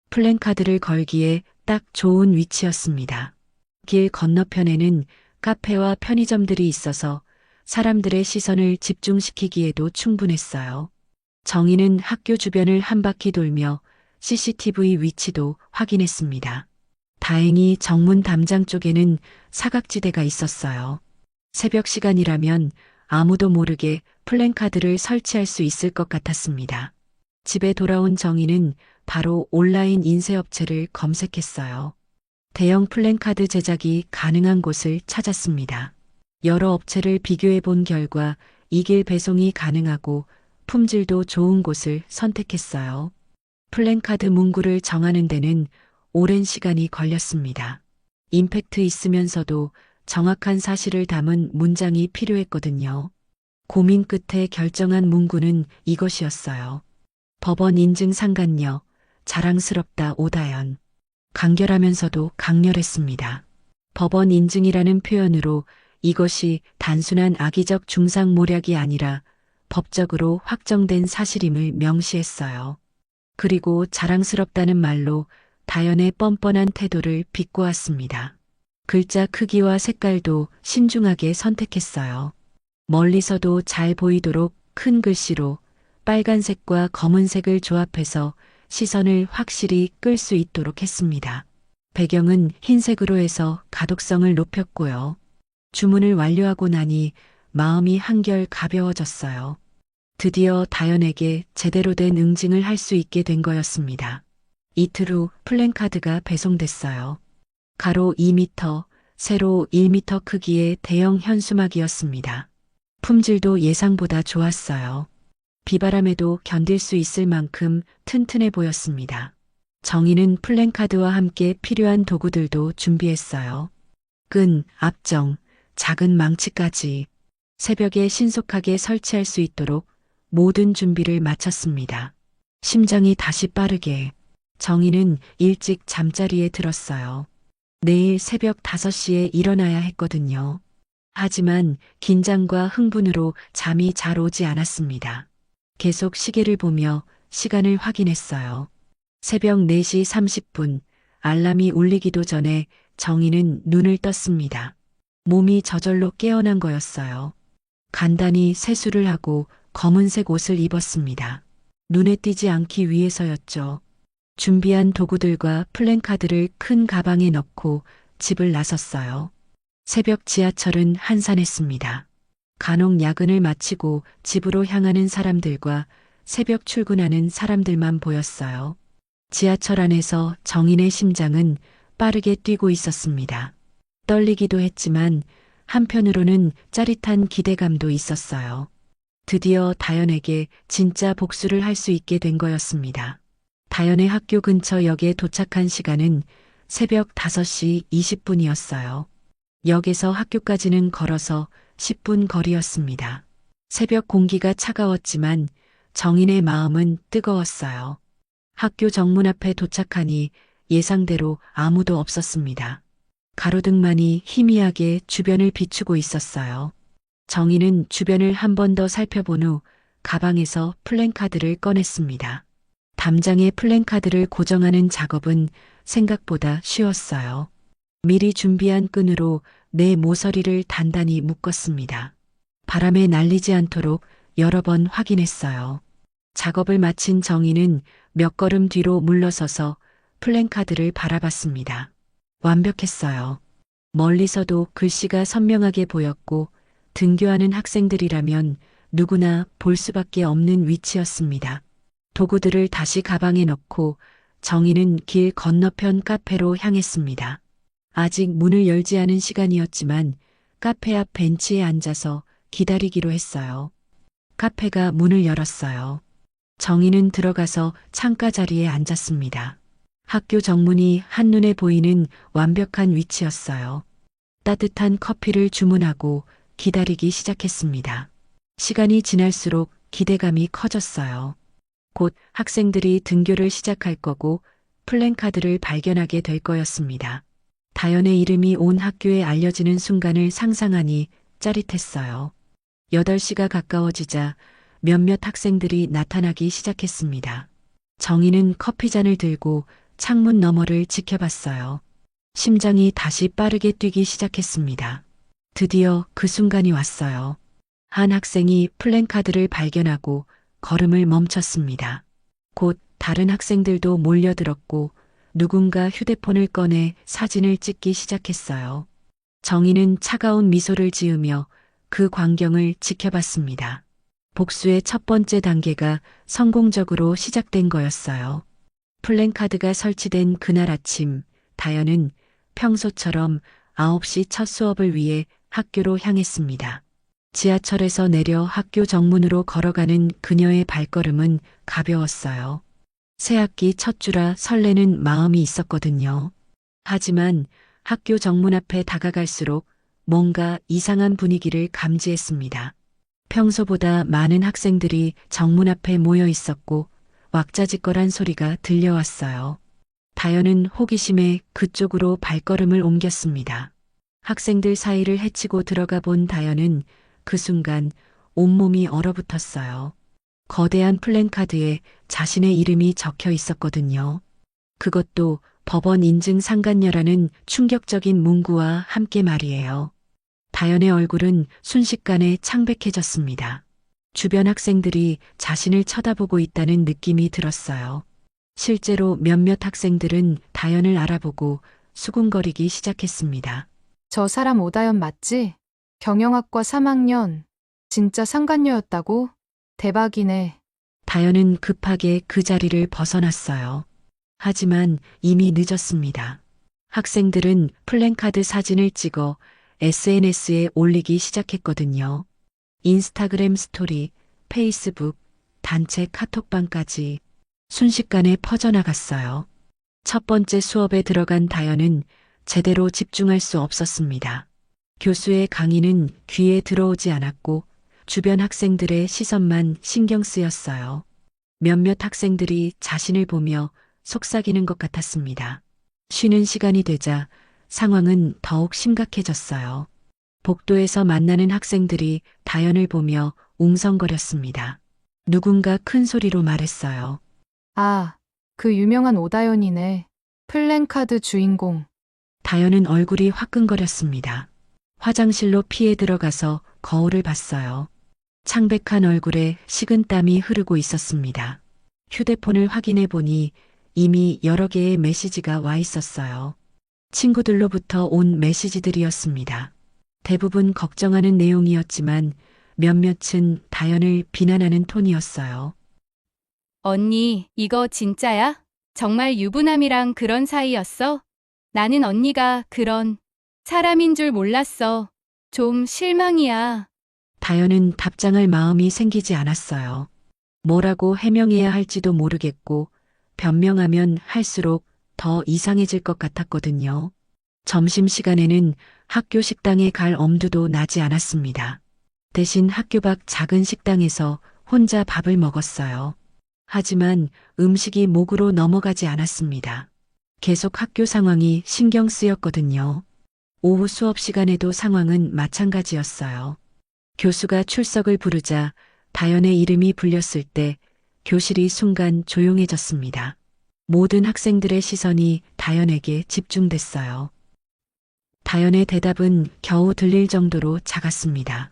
플랜카드를 걸기에 딱 좋은 위치였습니다. 길 건너편에는 카페와 편의점들이 있어서 사람들의 시선을 집중시키기에도 충분했어요. 정희는 학교 주변을 한 바퀴 돌며 CCTV 위치도 확인했습니다. 다행히 정문 담장 쪽에는 사각지대가 있었어요. 새벽 시간이라면 아무도 모르게 플랜카드를 설치할 수 있을 것 같았습니다. 집에 돌아온 정희는 바로 온라인 인쇄업체를 검색했어요. 대형 플랜카드 제작이 가능한 곳을 찾았습니다. 여러 업체를 비교해 본 결과 이 길 배송이 가능하고 품질도 좋은 곳을 선택했어요. 플랜카드 문구를 정하는 데는 오랜 시간이 걸렸습니다. 임팩트 있으면서도 정확한 사실을 담은 문장이 필요했거든요. 고민 끝에 결정한 문구는 이것이었어요. 법원 인증 상간녀, 자랑스럽다 오다연. 간결하면서도 강렬했습니다. 법원 인증이라는 표현으로 이것이 단순한 악의적 중상모략이 아니라 법적으로 확정된 사실임을 명시했어요. 그리고 자랑스럽다는 말로 다연의 뻔뻔한 태도를 비꼬았습니다. 글자 크기와 색깔도 신중하게 선택했어요. 멀리서도 잘 보이도록 큰 글씨로 빨간색과 검은색을 조합해서 시선을 확실히 끌 수 있도록 했습니다. 배경은 흰색으로 해서 가독성을 높였고요. 주문을 완료하고 나니 마음이 한결 가벼워졌어요. 드디어 다연에게 제대로 된 응징을 할 수 있게 된 거였습니다. 이틀 후 플랜카드가 배송됐어요. 가로 2m, 세로 1m 크기의 대형 현수막이었습니다. 품질도 예상보다 좋았어요. 비바람에도 견딜 수 있을 만큼 튼튼해 보였습니다. 정희는 플랜카드와 함께 필요한 도구들도 준비했어요. 끈, 압정, 작은 망치까지 새벽에 신속하게 설치할 수 있도록 모든 준비를 마쳤습니다. 심장이 다시 빠르게 정희는 일찍 잠자리에 들었어요. 내일 새벽 5시에 일어나야 했거든요. 하지만 긴장과 흥분으로 잠이 잘 오지 않았습니다. 계속 시계를 보며 시간을 확인했어요. 새벽 4시 30분, 알람이 울리기도 전에 정희는 눈을 떴습니다. 몸이 저절로 깨어난 거였어요. 간단히 세수를 하고 검은색 옷을 입었습니다. 눈에 띄지 않기 위해서였죠. 준비한 도구들과 플랜카드를 큰 가방에 넣고 집을 나섰어요. 새벽 지하철은 한산했습니다. 간혹 야근을 마치고 집으로 향하는 사람들과 새벽 출근하는 사람들만 보였어요. 지하철 안에서 정인의 심장은 빠르게 뛰고 있었습니다. 떨리기도 했지만 한편으로는 짜릿한 기대감도 있었어요. 드디어 다연에게 진짜 복수를 할 수 있게 된 거였습니다. 다연의 학교 근처 역에 도착한 시간은 새벽 5시 20분이었어요. 역에서 학교까지는 걸어서 10분 거리였습니다. 새벽 공기가 차가웠지만 정인의 마음은 뜨거웠어요. 학교 정문 앞에 도착하니 예상대로 아무도 없었습니다. 가로등만이 희미하게 주변을 비추고 있었어요. 정인은 주변을 한 번 더 살펴본 후 가방에서 플랜카드를 꺼냈습니다. 담장에 플랜카드를 고정하는 작업은 생각보다 쉬웠어요. 미리 준비한 끈으로 내 모서리를 단단히 묶었습니다. 바람에 날리지 않도록 여러 번 확인했어요. 작업을 마친 정희는 몇 걸음 뒤로 물러서서 플랜카드를 바라봤습니다. 완벽했어요. 멀리서도 글씨가 선명하게 보였고 등교하는 학생들이라면 누구나 볼 수밖에 없는 위치였습니다. 도구들을 다시 가방에 넣고 정희는 길 건너편 카페로 향했습니다. 아직 문을 열지 않은 시간이었지만 카페 앞 벤치에 앉아서 기다리기로 했어요. 카페가 문을 열었어요. 정희는 들어가서 창가 자리에 앉았습니다. 학교 정문이 한눈에 보이는 완벽한 위치였어요. 따뜻한 커피를 주문하고 기다리기 시작했습니다. 시간이 지날수록 기대감이 커졌어요. 곧 학생들이 등교를 시작할 거고 플랜카드를 발견하게 될 거였습니다. 다연의 이름이 온 학교에 알려지는 순간을 상상하니 짜릿했어요. 8시가 가까워지자 몇몇 학생들이 나타나기 시작했습니다. 정희는 커피잔을 들고 창문 너머를 지켜봤어요. 심장이 다시 빠르게 뛰기 시작했습니다. 드디어 그 순간이 왔어요. 한 학생이 플랜카드를 발견하고 걸음을 멈췄습니다. 곧 다른 학생들도 몰려들었고 누군가 휴대폰을 꺼내 사진을 찍기 시작했어요. 정희는 차가운 미소를 지으며 그 광경을 지켜봤습니다. 복수의 첫 번째 단계가 성공적으로 시작된 거였어요. 플랜카드가 설치된 그날 아침, 다현은 평소처럼 9시 첫 수업을 위해 학교로 향했습니다. 지하철에서 내려 학교 정문으로 걸어가는 그녀의 발걸음은 가벼웠어요. 새학기 첫 주라 설레는 마음이 있었거든요. 하지만 학교 정문 앞에 다가갈수록 뭔가 이상한 분위기를 감지했습니다. 평소보다 많은 학생들이 정문 앞에 모여 있었고 왁자지껄한 소리가 들려왔어요. 다현은 호기심에 그쪽으로 발걸음을 옮겼습니다. 학생들 사이를 헤치고 들어가 본 다현은 그 순간 온몸이 얼어붙었어요. 거대한 플랜카드에 자신의 이름이 적혀 있었거든요. 그것도 법원 인증 상간녀라는 충격적인 문구와 함께 말이에요. 다현의 얼굴은 순식간에 창백해졌습니다. 주변 학생들이 자신을 쳐다보고 있다는 느낌이 들었어요. 실제로 몇몇 학생들은 다현을 알아보고 수군거리기 시작했습니다. 저 사람 오다연 맞지? 경영학과 3학년. 진짜 상간녀였다고? 대박이네. 다현은 급하게 그 자리를 벗어났어요. 하지만 이미 늦었습니다. 학생들은 플랜카드 사진을 찍어 SNS에 올리기 시작했거든요. 인스타그램 스토리, 페이스북, 단체 카톡방까지 순식간에 퍼져나갔어요. 첫 번째 수업에 들어간 다현은 제대로 집중할 수 없었습니다. 교수의 강의는 귀에 들어오지 않았고 주변 학생들의 시선만 신경 쓰였어요. 몇몇 학생들이 자신을 보며 속삭이는 것 같았습니다. 쉬는 시간이 되자 상황은 더욱 심각해졌어요. 복도에서 만나는 학생들이 다현을 보며 웅성거렸습니다. 누군가 큰 소리로 말했어요. 아, 그 유명한 오다연이네. 플랜카드 주인공. 다현은 얼굴이 화끈거렸습니다. 화장실로 피해 들어가서 거울을 봤어요. 창백한 얼굴에 식은땀이 흐르고 있었습니다. 휴대폰을 확인해 보니 이미 여러 개의 메시지가 와 있었어요. 친구들로부터 온 메시지들이었습니다. 대부분 걱정하는 내용이었지만 몇몇은 다현을 비난하는 톤이었어요. 언니, 이거 진짜야? 정말 유부남이랑 그런 사이였어? 나는 언니가 그런 사람인 줄 몰랐어. 좀 실망이야. 다현은 답장할 마음이 생기지 않았어요. 뭐라고 해명해야 할지도 모르겠고 변명하면 할수록 더 이상해질 것 같았거든요. 점심시간에는 학교 식당에 갈 엄두도 나지 않았습니다. 대신 학교 밖 작은 식당에서 혼자 밥을 먹었어요. 하지만 음식이 목으로 넘어가지 않았습니다. 계속 학교 상황이 신경 쓰였거든요. 오후 수업 시간에도 상황은 마찬가지였어요. 교수가 출석을 부르자 다현의 이름이 불렸을 때 교실이 순간 조용해졌습니다. 모든 학생들의 시선이 다현에게 집중됐어요. 다현의 대답은 겨우 들릴 정도로 작았습니다.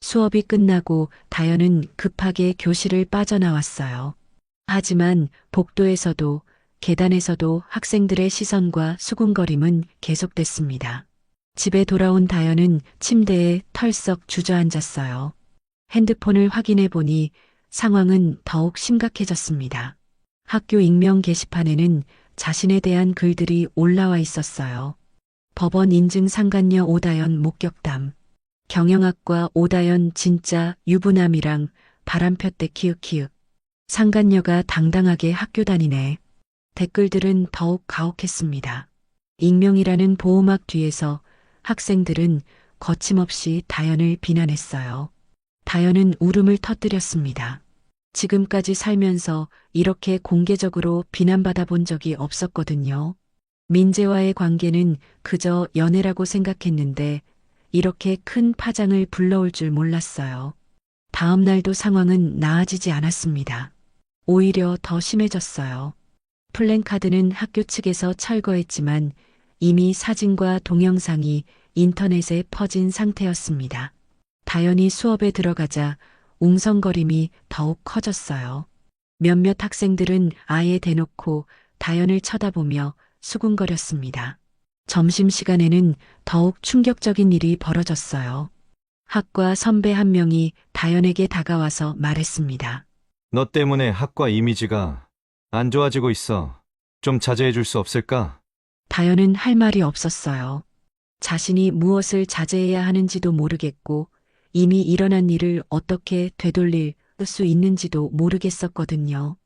수업이 끝나고 다현은 급하게 교실을 빠져나왔어요. 하지만 복도에서도 계단에서도 학생들의 시선과 수군거림은 계속됐습니다. 집에 돌아온 다현은 침대에 털썩 주저앉았어요. 핸드폰을 확인해 보니 상황은 더욱 심각해졌습니다. 학교 익명 게시판에는 자신에 대한 글들이 올라와 있었어요. 법원 인증 상간녀 오다연 목격담. 경영학과 오다연 진짜 유부남이랑 바람폈대 키읔키읔. 상간녀가 당당하게 학교 다니네. 댓글들은 더욱 가혹했습니다. 익명이라는 보호막 뒤에서 학생들은 거침없이 다현을 비난했어요. 다현은 울음을 터뜨렸습니다. 지금까지 살면서 이렇게 공개적으로 비난받아 본 적이 없었거든요. 민재와의 관계는 그저 연애라고 생각했는데 이렇게 큰 파장을 불러올 줄 몰랐어요. 다음 날도 상황은 나아지지 않았습니다. 오히려 더 심해졌어요. 플랜카드는 학교 측에서 철거했지만 이미 사진과 동영상이 인터넷에 퍼진 상태였습니다. 다연이 수업에 들어가자 웅성거림이 더욱 커졌어요. 몇몇 학생들은 아예 대놓고 다연을 쳐다보며 수군거렸습니다. 점심시간에는 더욱 충격적인 일이 벌어졌어요. 학과 선배 한 명이 다연에게 다가와서 말했습니다. 너 때문에 학과 이미지가 안 좋아지고 있어. 좀 자제해 줄 수 없을까? 다연은 할 말이 없었어요. 자신이 무엇을 자제해야 하는지도 모르겠고 이미 일어난 일을 어떻게 되돌릴 수 있는지도 모르겠었거든요.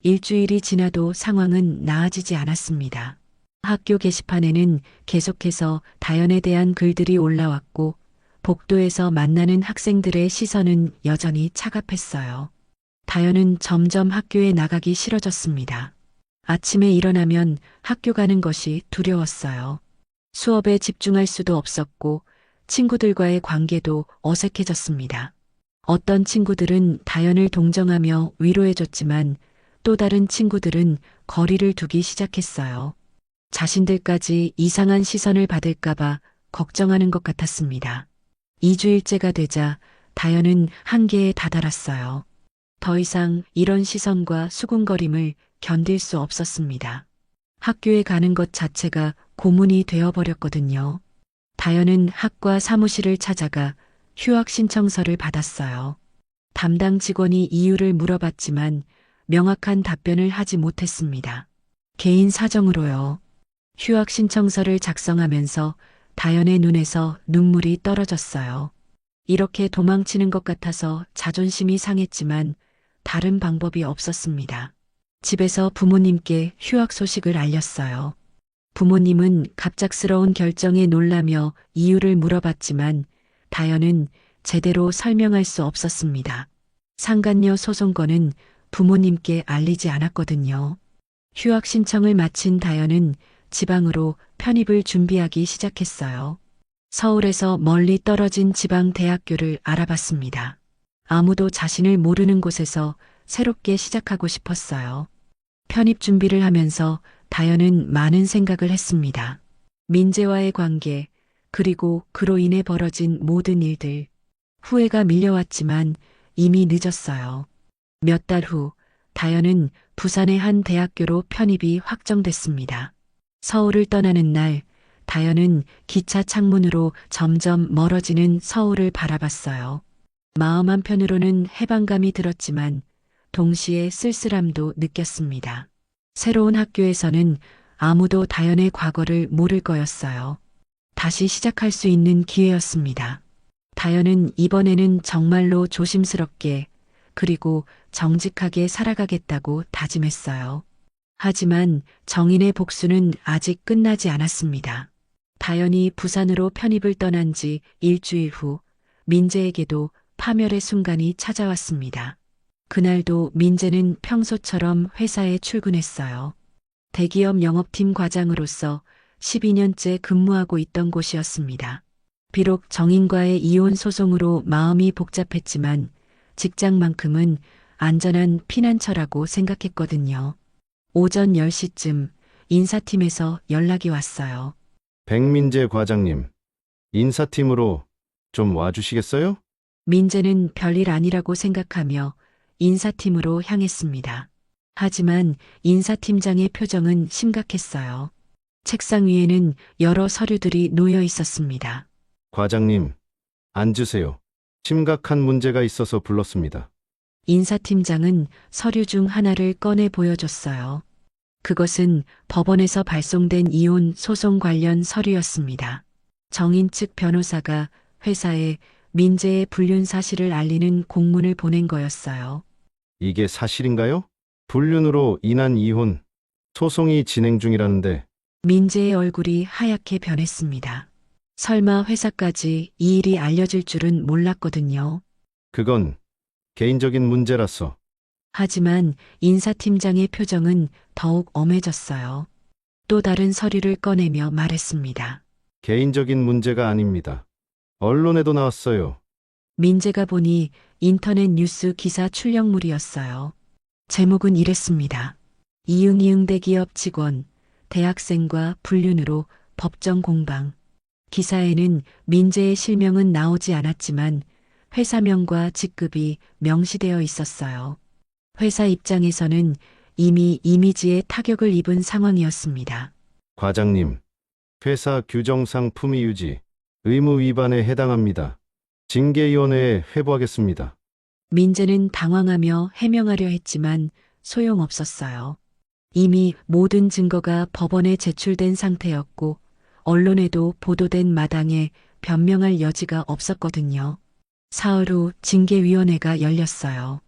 일주일이 지나도 상황은 나아지지 않았습니다. 학교 게시판에는 계속해서 다연에 대한 글들이 올라왔고 복도에서 만나는 학생들의 시선은 여전히 차갑했어요. 다연은 점점 학교에 나가기 싫어졌습니다. 아침에 일어나면 학교 가는 것이 두려웠어요. 수업에 집중할 수도 없었고 친구들과의 관계도 어색해졌습니다. 어떤 친구들은 다연을 동정하며 위로해줬지만 또 다른 친구들은 거리를 두기 시작했어요. 자신들까지 이상한 시선을 받을까봐 걱정하는 것 같았습니다. 2주일째가 되자 다연은 한계에 다다랐어요. 더 이상 이런 시선과 수군거림을 견딜 수 없었습니다. 학교에 가는 것 자체가 고문이 되어버렸거든요. 다연은 학과 사무실을 찾아가 휴학 신청서를 받았어요. 담당 직원이 이유를 물어봤지만 명확한 답변을 하지 못했습니다. 개인 사정으로요. 휴학 신청서를 작성하면서 다연의 눈에서 눈물이 떨어졌어요. 이렇게 도망치는 것 같아서 자존심이 상했지만 다른 방법이 없었습니다. 집에서 부모님께 휴학 소식을 알렸어요. 부모님은 갑작스러운 결정에 놀라며 이유를 물어봤지만 다연은 제대로 설명할 수 없었습니다. 상간녀 소송권은 부모님께 알리지 않았거든요. 휴학 신청을 마친 다연은 지방으로 편입을 준비하기 시작했어요. 서울에서 멀리 떨어진 지방 대학교를 알아봤습니다. 아무도 자신을 모르는 곳에서 새롭게 시작하고 싶었어요. 편입 준비를 하면서 다연은 많은 생각을 했습니다. 민재와의 관계, 그리고 그로 인해 벌어진 모든 일들. 후회가 밀려왔지만 이미 늦었어요. 몇 달 후, 다연은 부산의 한 대학교로 편입이 확정됐습니다. 서울을 떠나는 날, 다연은 기차 창문으로 점점 멀어지는 서울을 바라봤어요. 마음 한편으로는 해방감이 들었지만 동시에 쓸쓸함도 느꼈습니다. 새로운 학교에서는 아무도 다연의 과거를 모를 거였어요. 다시 시작할 수 있는 기회였습니다. 다연은 이번에는 정말로 조심스럽게 그리고 정직하게 살아가겠다고 다짐했어요. 하지만 정인의 복수는 아직 끝나지 않았습니다. 다연이 부산으로 편입을 떠난 지 일주일 후 민재에게도 파멸의 순간이 찾아왔습니다. 그날도 민재는 평소처럼 회사에 출근했어요. 대기업 영업팀 과장으로서 12년째 근무하고 있던 곳이었습니다. 비록 정인과의 이혼 소송으로 마음이 복잡했지만 직장만큼은 안전한 피난처라고 생각했거든요. 오전 10시쯤 인사팀에서 연락이 왔어요. 백민재 과장님, 인사팀으로 좀 와주시겠어요? 민재는 별일 아니라고 생각하며 인사팀으로 향했습니다. 하지만 인사팀장의 표정은 심각했어요. 책상 위에는 여러 서류들이 놓여 있었습니다. 과장님, 앉으세요. 심각한 문제가 있어서 불렀습니다. 인사팀장은 서류 중 하나를 꺼내 보여줬어요. 그것은 법원에서 발송된 이혼 소송 관련 서류였습니다. 정인 측 변호사가 회사에 민재의 불륜 사실을 알리는 공문을 보낸 거였어요. 이게 사실인가요? 불륜으로 인한 이혼, 소송이 진행 중이라는데 민재의 얼굴이 하얗게 변했습니다. 설마 회사까지 이 일이 알려질 줄은 몰랐거든요. 그건 개인적인 문제라서. 하지만 인사팀장의 표정은 더욱 엄해졌어요. 또 다른 서류를 꺼내며 말했습니다. 개인적인 문제가 아닙니다. 언론에도 나왔어요. 민재가 보니 인터넷 뉴스 기사 출력물이었어요. 제목은 이랬습니다. 이응이응 대기업 직원, 대학생과 불륜으로 법정 공방. 기사에는 민재의 실명은 나오지 않았지만 회사명과 직급이 명시되어 있었어요. 회사 입장에서는 이미 이미지에 타격을 입은 상황이었습니다. 과장님, 회사 규정상 품위 유지, 의무 위반에 해당합니다. 징계위원회에 회부하겠습니다. 민재는 당황하며 해명하려 했지만 소용없었어요. 이미 모든 증거가 법원에 제출된 상태였고 언론에도 보도된 마당에 변명할 여지가 없었거든요. 사흘 후 징계위원회가 열렸어요.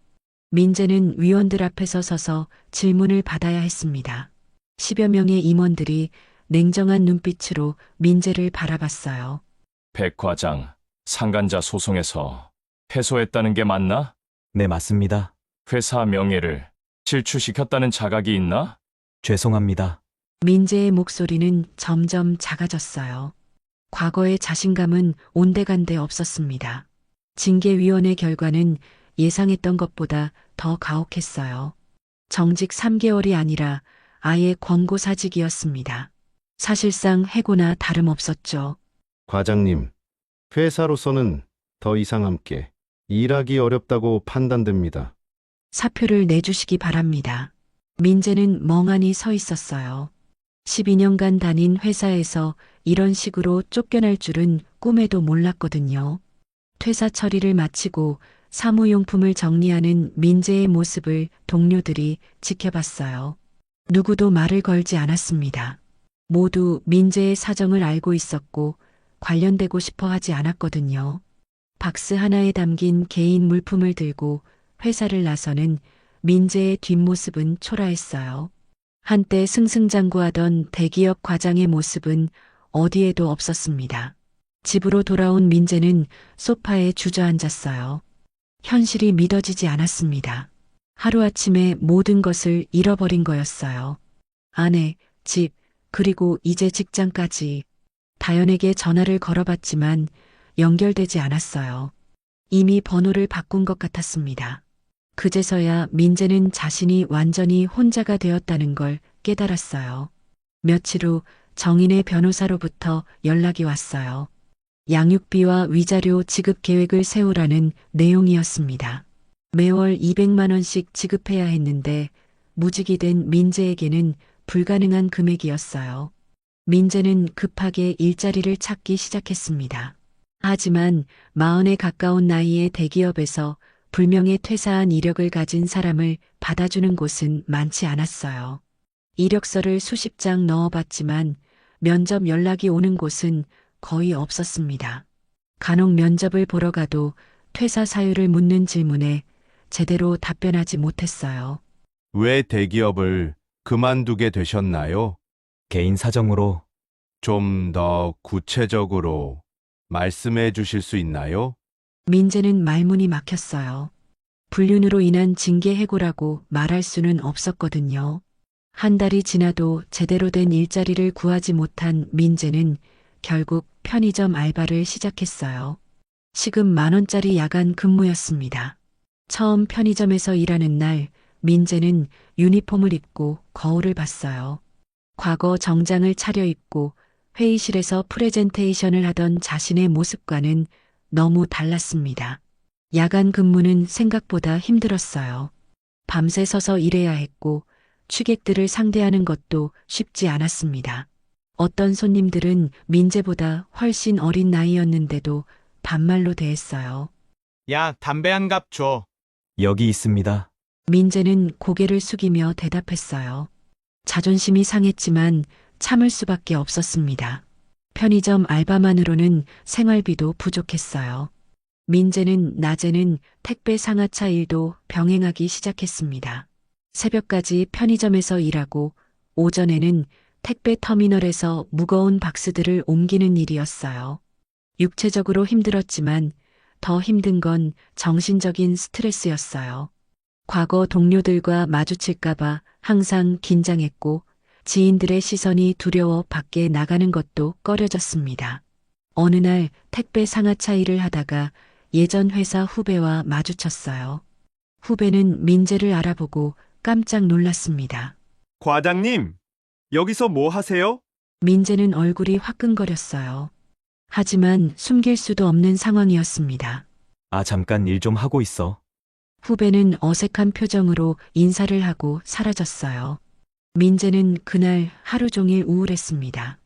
민재는 위원들 앞에서 서서 질문을 받아야 했습니다. 10여 명의 임원들이 냉정한 눈빛으로 민재를 바라봤어요. 백 과장, 상간자 소송에서 패소했다는 게 맞나? 네, 맞습니다. 회사 명예를 실추시켰다는 자각이 있나? 죄송합니다. 민재의 목소리는 점점 작아졌어요. 과거의 자신감은 온데간데 없었습니다. 징계위원회 결과는 예상했던 것보다 더 가혹했어요. 정직 3개월이 아니라 아예 권고사직이었습니다. 사실상 해고나 다름없었죠. 과장님, 회사로서는 더 이상 함께 일하기 어렵다고 판단됩니다. 사표를 내주시기 바랍니다. 민재는 멍하니 서 있었어요. 12년간 다닌 회사에서 이런 식으로 쫓겨날 줄은 꿈에도 몰랐거든요. 퇴사 처리를 마치고 사무용품을 정리하는 민재의 모습을 동료들이 지켜봤어요. 누구도 말을 걸지 않았습니다. 모두 민재의 사정을 알고 있었고 관련되고 싶어 하지 않았거든요. 박스 하나에 담긴 개인 물품을 들고 회사를 나서는 민재의 뒷모습은 초라했어요. 한때 승승장구하던 대기업 과장의 모습은 어디에도 없었습니다. 집으로 돌아온 민재는 소파에 주저앉았어요. 현실이 믿어지지 않았습니다. 하루아침에 모든 것을 잃어버린 거였어요. 아내, 집, 그리고 이제 직장까지. 다연에게 전화를 걸어봤지만 연결되지 않았어요. 이미 번호를 바꾼 것 같았습니다. 그제서야 민재는 자신이 완전히 혼자가 되었다는 걸 깨달았어요. 며칠 후 정인의 변호사로부터 연락이 왔어요. 양육비와 위자료 지급 계획을 세우라는 내용이었습니다. 매월 200만 원씩 지급해야 했는데 무직이 된 민재에게는 불가능한 금액이었어요. 민재는 급하게 일자리를 찾기 시작했습니다. 하지만 40에 가까운 나이의 대기업에서 불명예 퇴사한 이력을 가진 사람을 받아주는 곳은 많지 않았어요. 이력서를 수십 장 넣어봤지만 면접 연락이 오는 곳은 거의 없었습니다. 간혹 면접을 보러 가도 퇴사 사유를 묻는 질문에 제대로 답변하지 못했어요. 왜 대기업을 그만두게 되셨나요? 개인 사정으로. 좀 더 구체적으로 말씀해 주실 수 있나요? 민재는 말문이 막혔어요. 불륜으로 인한 징계 해고라고 말할 수는 없었거든요. 한 달이 지나도 제대로 된 일자리를 구하지 못한 민재는 결국 편의점 알바를 시작했어요. 시급 10,000원짜리 야간 근무였습니다. 처음 편의점에서 일하는 날 민재는 유니폼을 입고 거울을 봤어요. 과거 정장을 차려입고 회의실에서 프레젠테이션을 하던 자신의 모습과는 너무 달랐습니다. 야간 근무는 생각보다 힘들었어요. 밤새 서서 일해야 했고 취객들을 상대하는 것도 쉽지 않았습니다. 어떤 손님들은 민재보다 훨씬 어린 나이였는데도 반말로 대했어요. 야, 담배 한 갑 줘. 여기 있습니다. 민재는 고개를 숙이며 대답했어요. 자존심이 상했지만 참을 수밖에 없었습니다. 편의점 알바만으로는 생활비도 부족했어요. 민재는 낮에는 택배 상하차 일도 병행하기 시작했습니다. 새벽까지 편의점에서 일하고 오전에는 택배 터미널에서 무거운 박스들을 옮기는 일이었어요. 육체적으로 힘들었지만 더 힘든 건 정신적인 스트레스였어요. 과거 동료들과 마주칠까봐 항상 긴장했고 지인들의 시선이 두려워 밖에 나가는 것도 꺼려졌습니다. 어느 날 택배 상하차 일을 하다가 예전 회사 후배와 마주쳤어요. 후배는 민재를 알아보고 깜짝 놀랐습니다. 과장님, 여기서 뭐 하세요? 민재는 얼굴이 화끈거렸어요. 하지만 숨길 수도 없는 상황이었습니다. 아, 잠깐 일 좀 하고 있어. 후배는 어색한 표정으로 인사를 하고 사라졌어요. 민재는 그날 하루 종일 우울했습니다.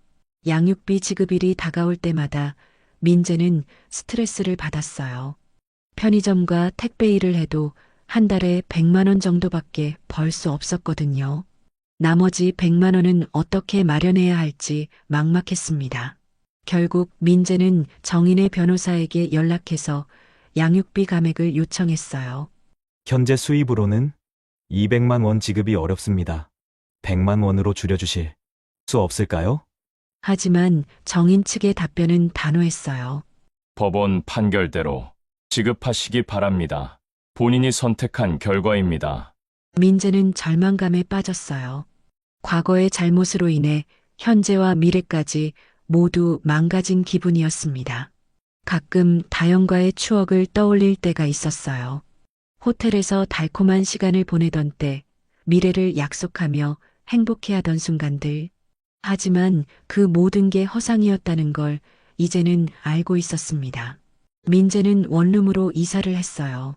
양육비 지급일이 다가올 때마다 민재는 스트레스를 받았어요. 편의점과 택배 일을 해도 한 달에 100만 원 정도밖에 벌 수 없었거든요. 나머지 100만 원은 어떻게 마련해야 할지 막막했습니다. 결국 민재는 정인의 변호사에게 연락해서 양육비 감액을 요청했어요. 현재 수입으로는 200만 원 지급이 어렵습니다. 100만 원으로 줄여주실 수 없을까요? 하지만 정인 측의 답변은 단호했어요. 법원 판결대로 지급하시기 바랍니다. 본인이 선택한 결과입니다. 민재는 절망감에 빠졌어요. 과거의 잘못으로 인해 현재와 미래까지 모두 망가진 기분이었습니다. 가끔 다영과의 추억을 떠올릴 때가 있었어요. 호텔에서 달콤한 시간을 보내던 때, 미래를 약속하며 행복해하던 순간들. 하지만 그 모든 게 허상이었다는 걸 이제는 알고 있었습니다. 민재는 원룸으로 이사를 했어요.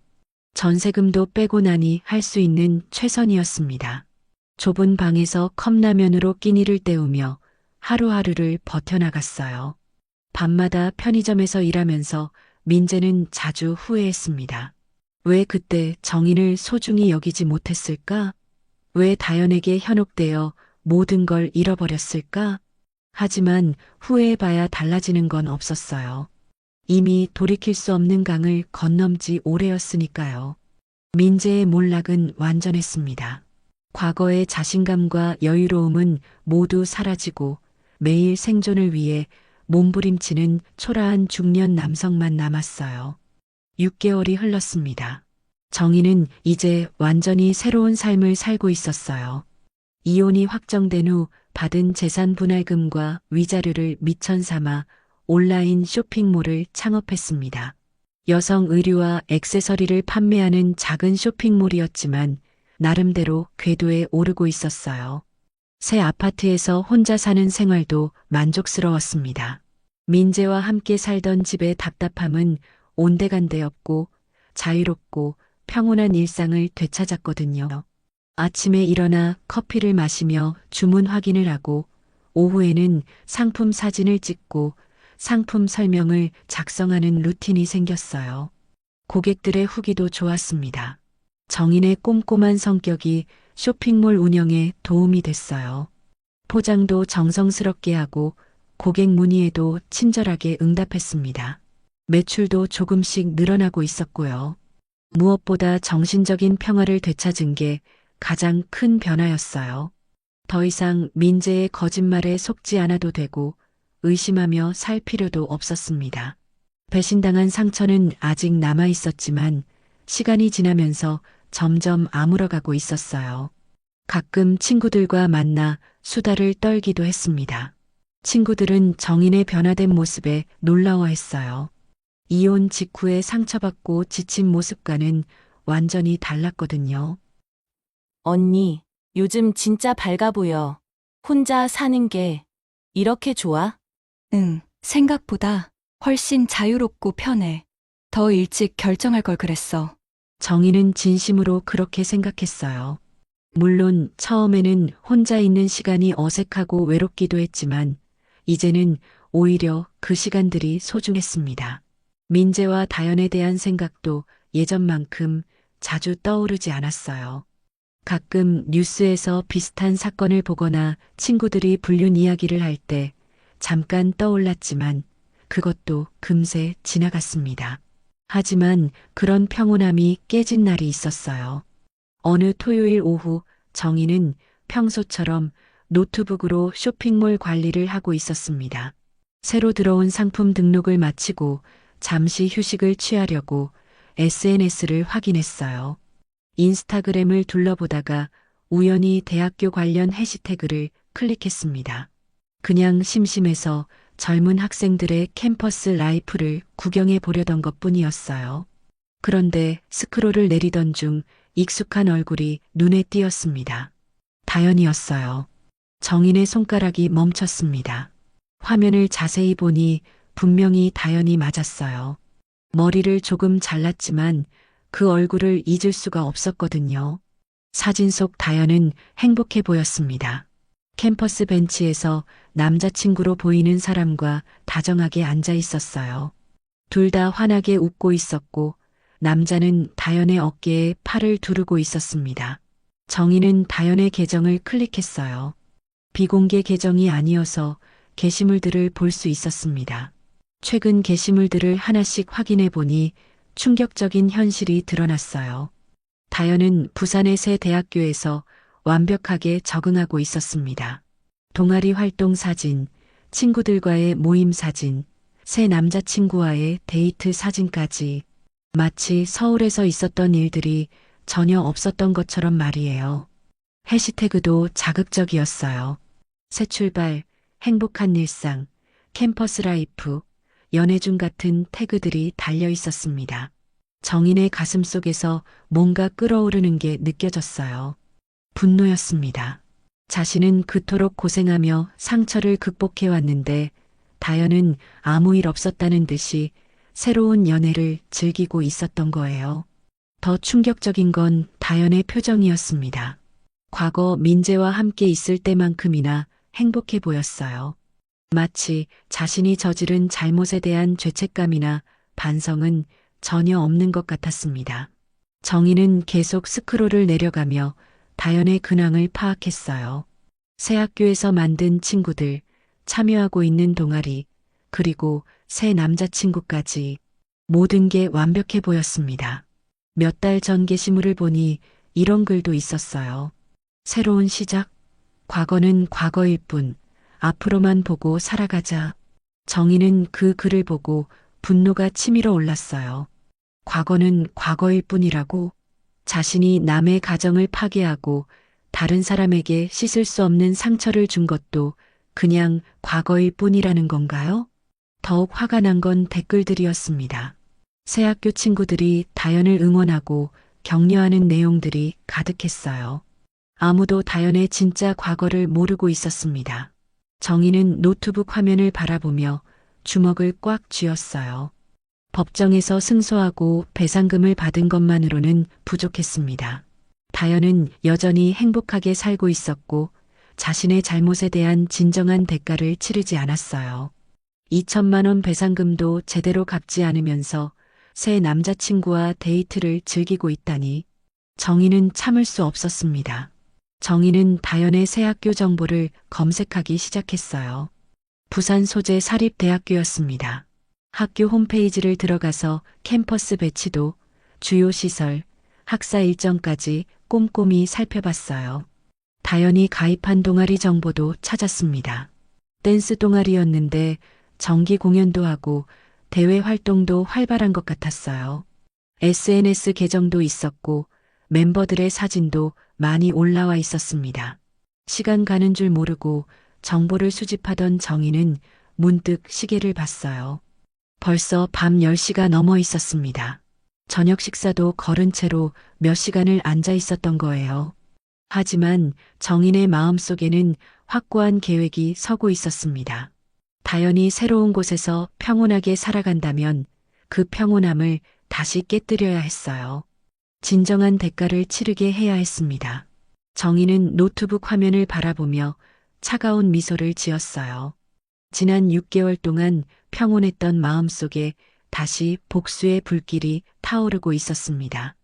전세금도 빼고 나니 할 수 있는 최선이었습니다. 좁은 방에서 컵라면으로 끼니를 때우며 하루하루를 버텨나갔어요. 밤마다 편의점에서 일하면서 민재는 자주 후회했습니다. 왜 그때 정인을 소중히 여기지 못했을까? 왜 다연에게 현혹되어 모든 걸 잃어버렸을까? 하지만 후회해봐야 달라지는 건 없었어요. 이미 돌이킬 수 없는 강을 건넘 지 오래였으니까요. 민재의 몰락은 완전했습니다. 과거의 자신감과 여유로움은 모두 사라지고 매일 생존을 위해 몸부림치는 초라한 중년 남성만 남았어요. 6개월이 흘렀습니다. 정인은 이제 완전히 새로운 삶을 살고 있었어요. 이혼이 확정된 후 받은 재산 분할금과 위자료를 미천 삼아 온라인 쇼핑몰을 창업했습니다. 여성 의류와 액세서리를 판매하는 작은 쇼핑몰이었지만 나름대로 궤도에 오르고 있었어요. 새 아파트에서 혼자 사는 생활도 만족스러웠습니다. 민재와 함께 살던 집의 답답함은 온데간데없고 자유롭고 평온한 일상을 되찾았거든요. 아침에 일어나 커피를 마시며 주문 확인을 하고 오후에는 상품 사진을 찍고 상품 설명을 작성하는 루틴이 생겼어요. 고객들의 후기도 좋았습니다. 정인의 꼼꼼한 성격이 쇼핑몰 운영에 도움이 됐어요. 포장도 정성스럽게 하고 고객 문의에도 친절하게 응답했습니다. 매출도 조금씩 늘어나고 있었고요. 무엇보다 정신적인 평화를 되찾은 게 가장 큰 변화였어요. 더 이상 민재의 거짓말에 속지 않아도 되고 의심하며 살 필요도 없었습니다. 배신당한 상처는 아직 남아 있었지만 시간이 지나면서 점점 아물어가고 있었어요. 가끔 친구들과 만나 수다를 떨기도 했습니다. 친구들은 정인의 변화된 모습에 놀라워했어요. 이혼 직후에 상처받고 지친 모습과는 완전히 달랐거든요. 언니, 요즘 진짜 밝아 보여. 혼자 사는 게 이렇게 좋아? 응, 생각보다 훨씬 자유롭고 편해. 더 일찍 결정할 걸 그랬어. 정인은 진심으로 그렇게 생각했어요. 물론 처음에는 혼자 있는 시간이 어색하고 외롭기도 했지만 이제는 오히려 그 시간들이 소중했습니다. 민재와 다연에 대한 생각도 예전만큼 자주 떠오르지 않았어요. 가끔 뉴스에서 비슷한 사건을 보거나 친구들이 불륜 이야기를 할 때 잠깐 떠올랐지만 그것도 금세 지나갔습니다. 하지만 그런 평온함이 깨진 날이 있었어요. 어느 토요일 오후 정인은 평소처럼 노트북으로 쇼핑몰 관리를 하고 있었습니다. 새로 들어온 상품 등록을 마치고 잠시 휴식을 취하려고 SNS를 확인했어요. 인스타그램을 둘러보다가 우연히 대학교 관련 해시태그를 클릭했습니다. 그냥 심심해서 젊은 학생들의 캠퍼스 라이프를 구경해 보려던 것 뿐이었어요. 그런데 스크롤을 내리던 중 익숙한 얼굴이 눈에 띄었습니다. 다연이었어요. 정인의 손가락이 멈췄습니다. 화면을 자세히 보니 분명히 다연이 맞았어요. 머리를 조금 잘랐지만 그 얼굴을 잊을 수가 없었거든요. 사진 속 다연은 행복해 보였습니다. 캠퍼스 벤치에서 남자친구로 보이는 사람과 다정하게 앉아 있었어요. 둘 다 환하게 웃고 있었고 남자는 다연의 어깨에 팔을 두르고 있었습니다. 정희는 다연의 계정을 클릭했어요. 비공개 계정이 아니어서 게시물들을 볼 수 있었습니다. 최근 게시물들을 하나씩 확인해 보니 충격적인 현실이 드러났어요. 다연은 부산의 새 대학교에서 완벽하게 적응하고 있었습니다. 동아리 활동 사진, 친구들과의 모임 사진, 새 남자친구와의 데이트 사진까지 마치 서울에서 있었던 일들이 전혀 없었던 것처럼 말이에요. 해시태그도 자극적이었어요. 새 출발, 행복한 일상, 캠퍼스 라이프, 연애 중 같은 태그들이 달려 있었습니다. 정인의 가슴 속에서 뭔가 끓어오르는 게 느껴졌어요. 분노였습니다. 자신은 그토록 고생하며 상처를 극복해왔는데 다연은 아무 일 없었다는 듯이 새로운 연애를 즐기고 있었던 거예요. 더 충격적인 건 다연의 표정이었습니다. 과거 민재와 함께 있을 때만큼이나 행복해 보였어요. 마치 자신이 저지른 잘못에 대한 죄책감이나 반성은 전혀 없는 것 같았습니다. 정희는 계속 스크롤을 내려가며 다연의 근황을 파악했어요. 새 학교에서 만든 친구들, 참여하고 있는 동아리, 그리고 새 남자친구까지 모든 게 완벽해 보였습니다. 몇 달 전 게시물을 보니 이런 글도 있었어요. 새로운 시작, 과거는 과거일 뿐, 앞으로만 보고 살아가자. 정희는 그 글을 보고 분노가 치밀어 올랐어요. 과거는 과거일 뿐이라고? 자신이 남의 가정을 파괴하고 다른 사람에게 씻을 수 없는 상처를 준 것도 그냥 과거일 뿐이라는 건가요? 더욱 화가 난 건 댓글들이었습니다. 새 학교 친구들이 다연을 응원하고 격려하는 내용들이 가득했어요. 아무도 다연의 진짜 과거를 모르고 있었습니다. 정희는 노트북 화면을 바라보며 주먹을 꽉 쥐었어요. 법정에서 승소하고 배상금을 받은 것만으로는 부족했습니다. 다연은 여전히 행복하게 살고 있었고 자신의 잘못에 대한 진정한 대가를 치르지 않았어요. 2천만 원 배상금도 제대로 갚지 않으면서 새 남자친구와 데이트를 즐기고 있다니 정희는 참을 수 없었습니다. 정희는 다연의 새 학교 정보를 검색하기 시작했어요. 부산 소재 사립대학교였습니다. 학교 홈페이지를 들어가서 캠퍼스 배치도, 주요 시설, 학사 일정까지 꼼꼼히 살펴봤어요. 다연이 가입한 동아리 정보도 찾았습니다. 댄스 동아리였는데 정기 공연도 하고 대외 활동도 활발한 것 같았어요. SNS 계정도 있었고 멤버들의 사진도 많이 올라와 있었습니다. 시간 가는 줄 모르고 정보를 수집하던 정희는 문득 시계를 봤어요. 벌써 밤 10시가 넘어 있었습니다. 저녁 식사도 거른 채로 몇 시간을 앉아 있었던 거예요. 하지만 정인의 마음속에는 확고한 계획이 서고 있었습니다. 다연이 새로운 곳에서 평온하게 살아간다면 그 평온함을 다시 깨뜨려야 했어요. 진정한 대가를 치르게 해야 했습니다. 정희는 노트북 화면을 바라보며 차가운 미소를 지었어요. 지난 6개월 동안 평온했던 마음속에 다시 복수의 불길이 타오르고 있었습니다.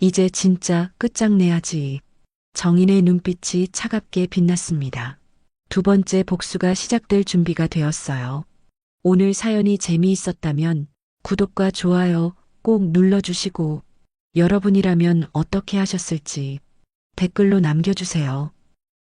이제 진짜 끝장내야지. 정인의 눈빛이 차갑게 빛났습니다. 두 번째 복수가 시작될 준비가 되었어요. 오늘 사연이 재미있었다면 구독과 좋아요 꼭 눌러주시고 여러분이라면 어떻게 하셨을지 댓글로 남겨주세요.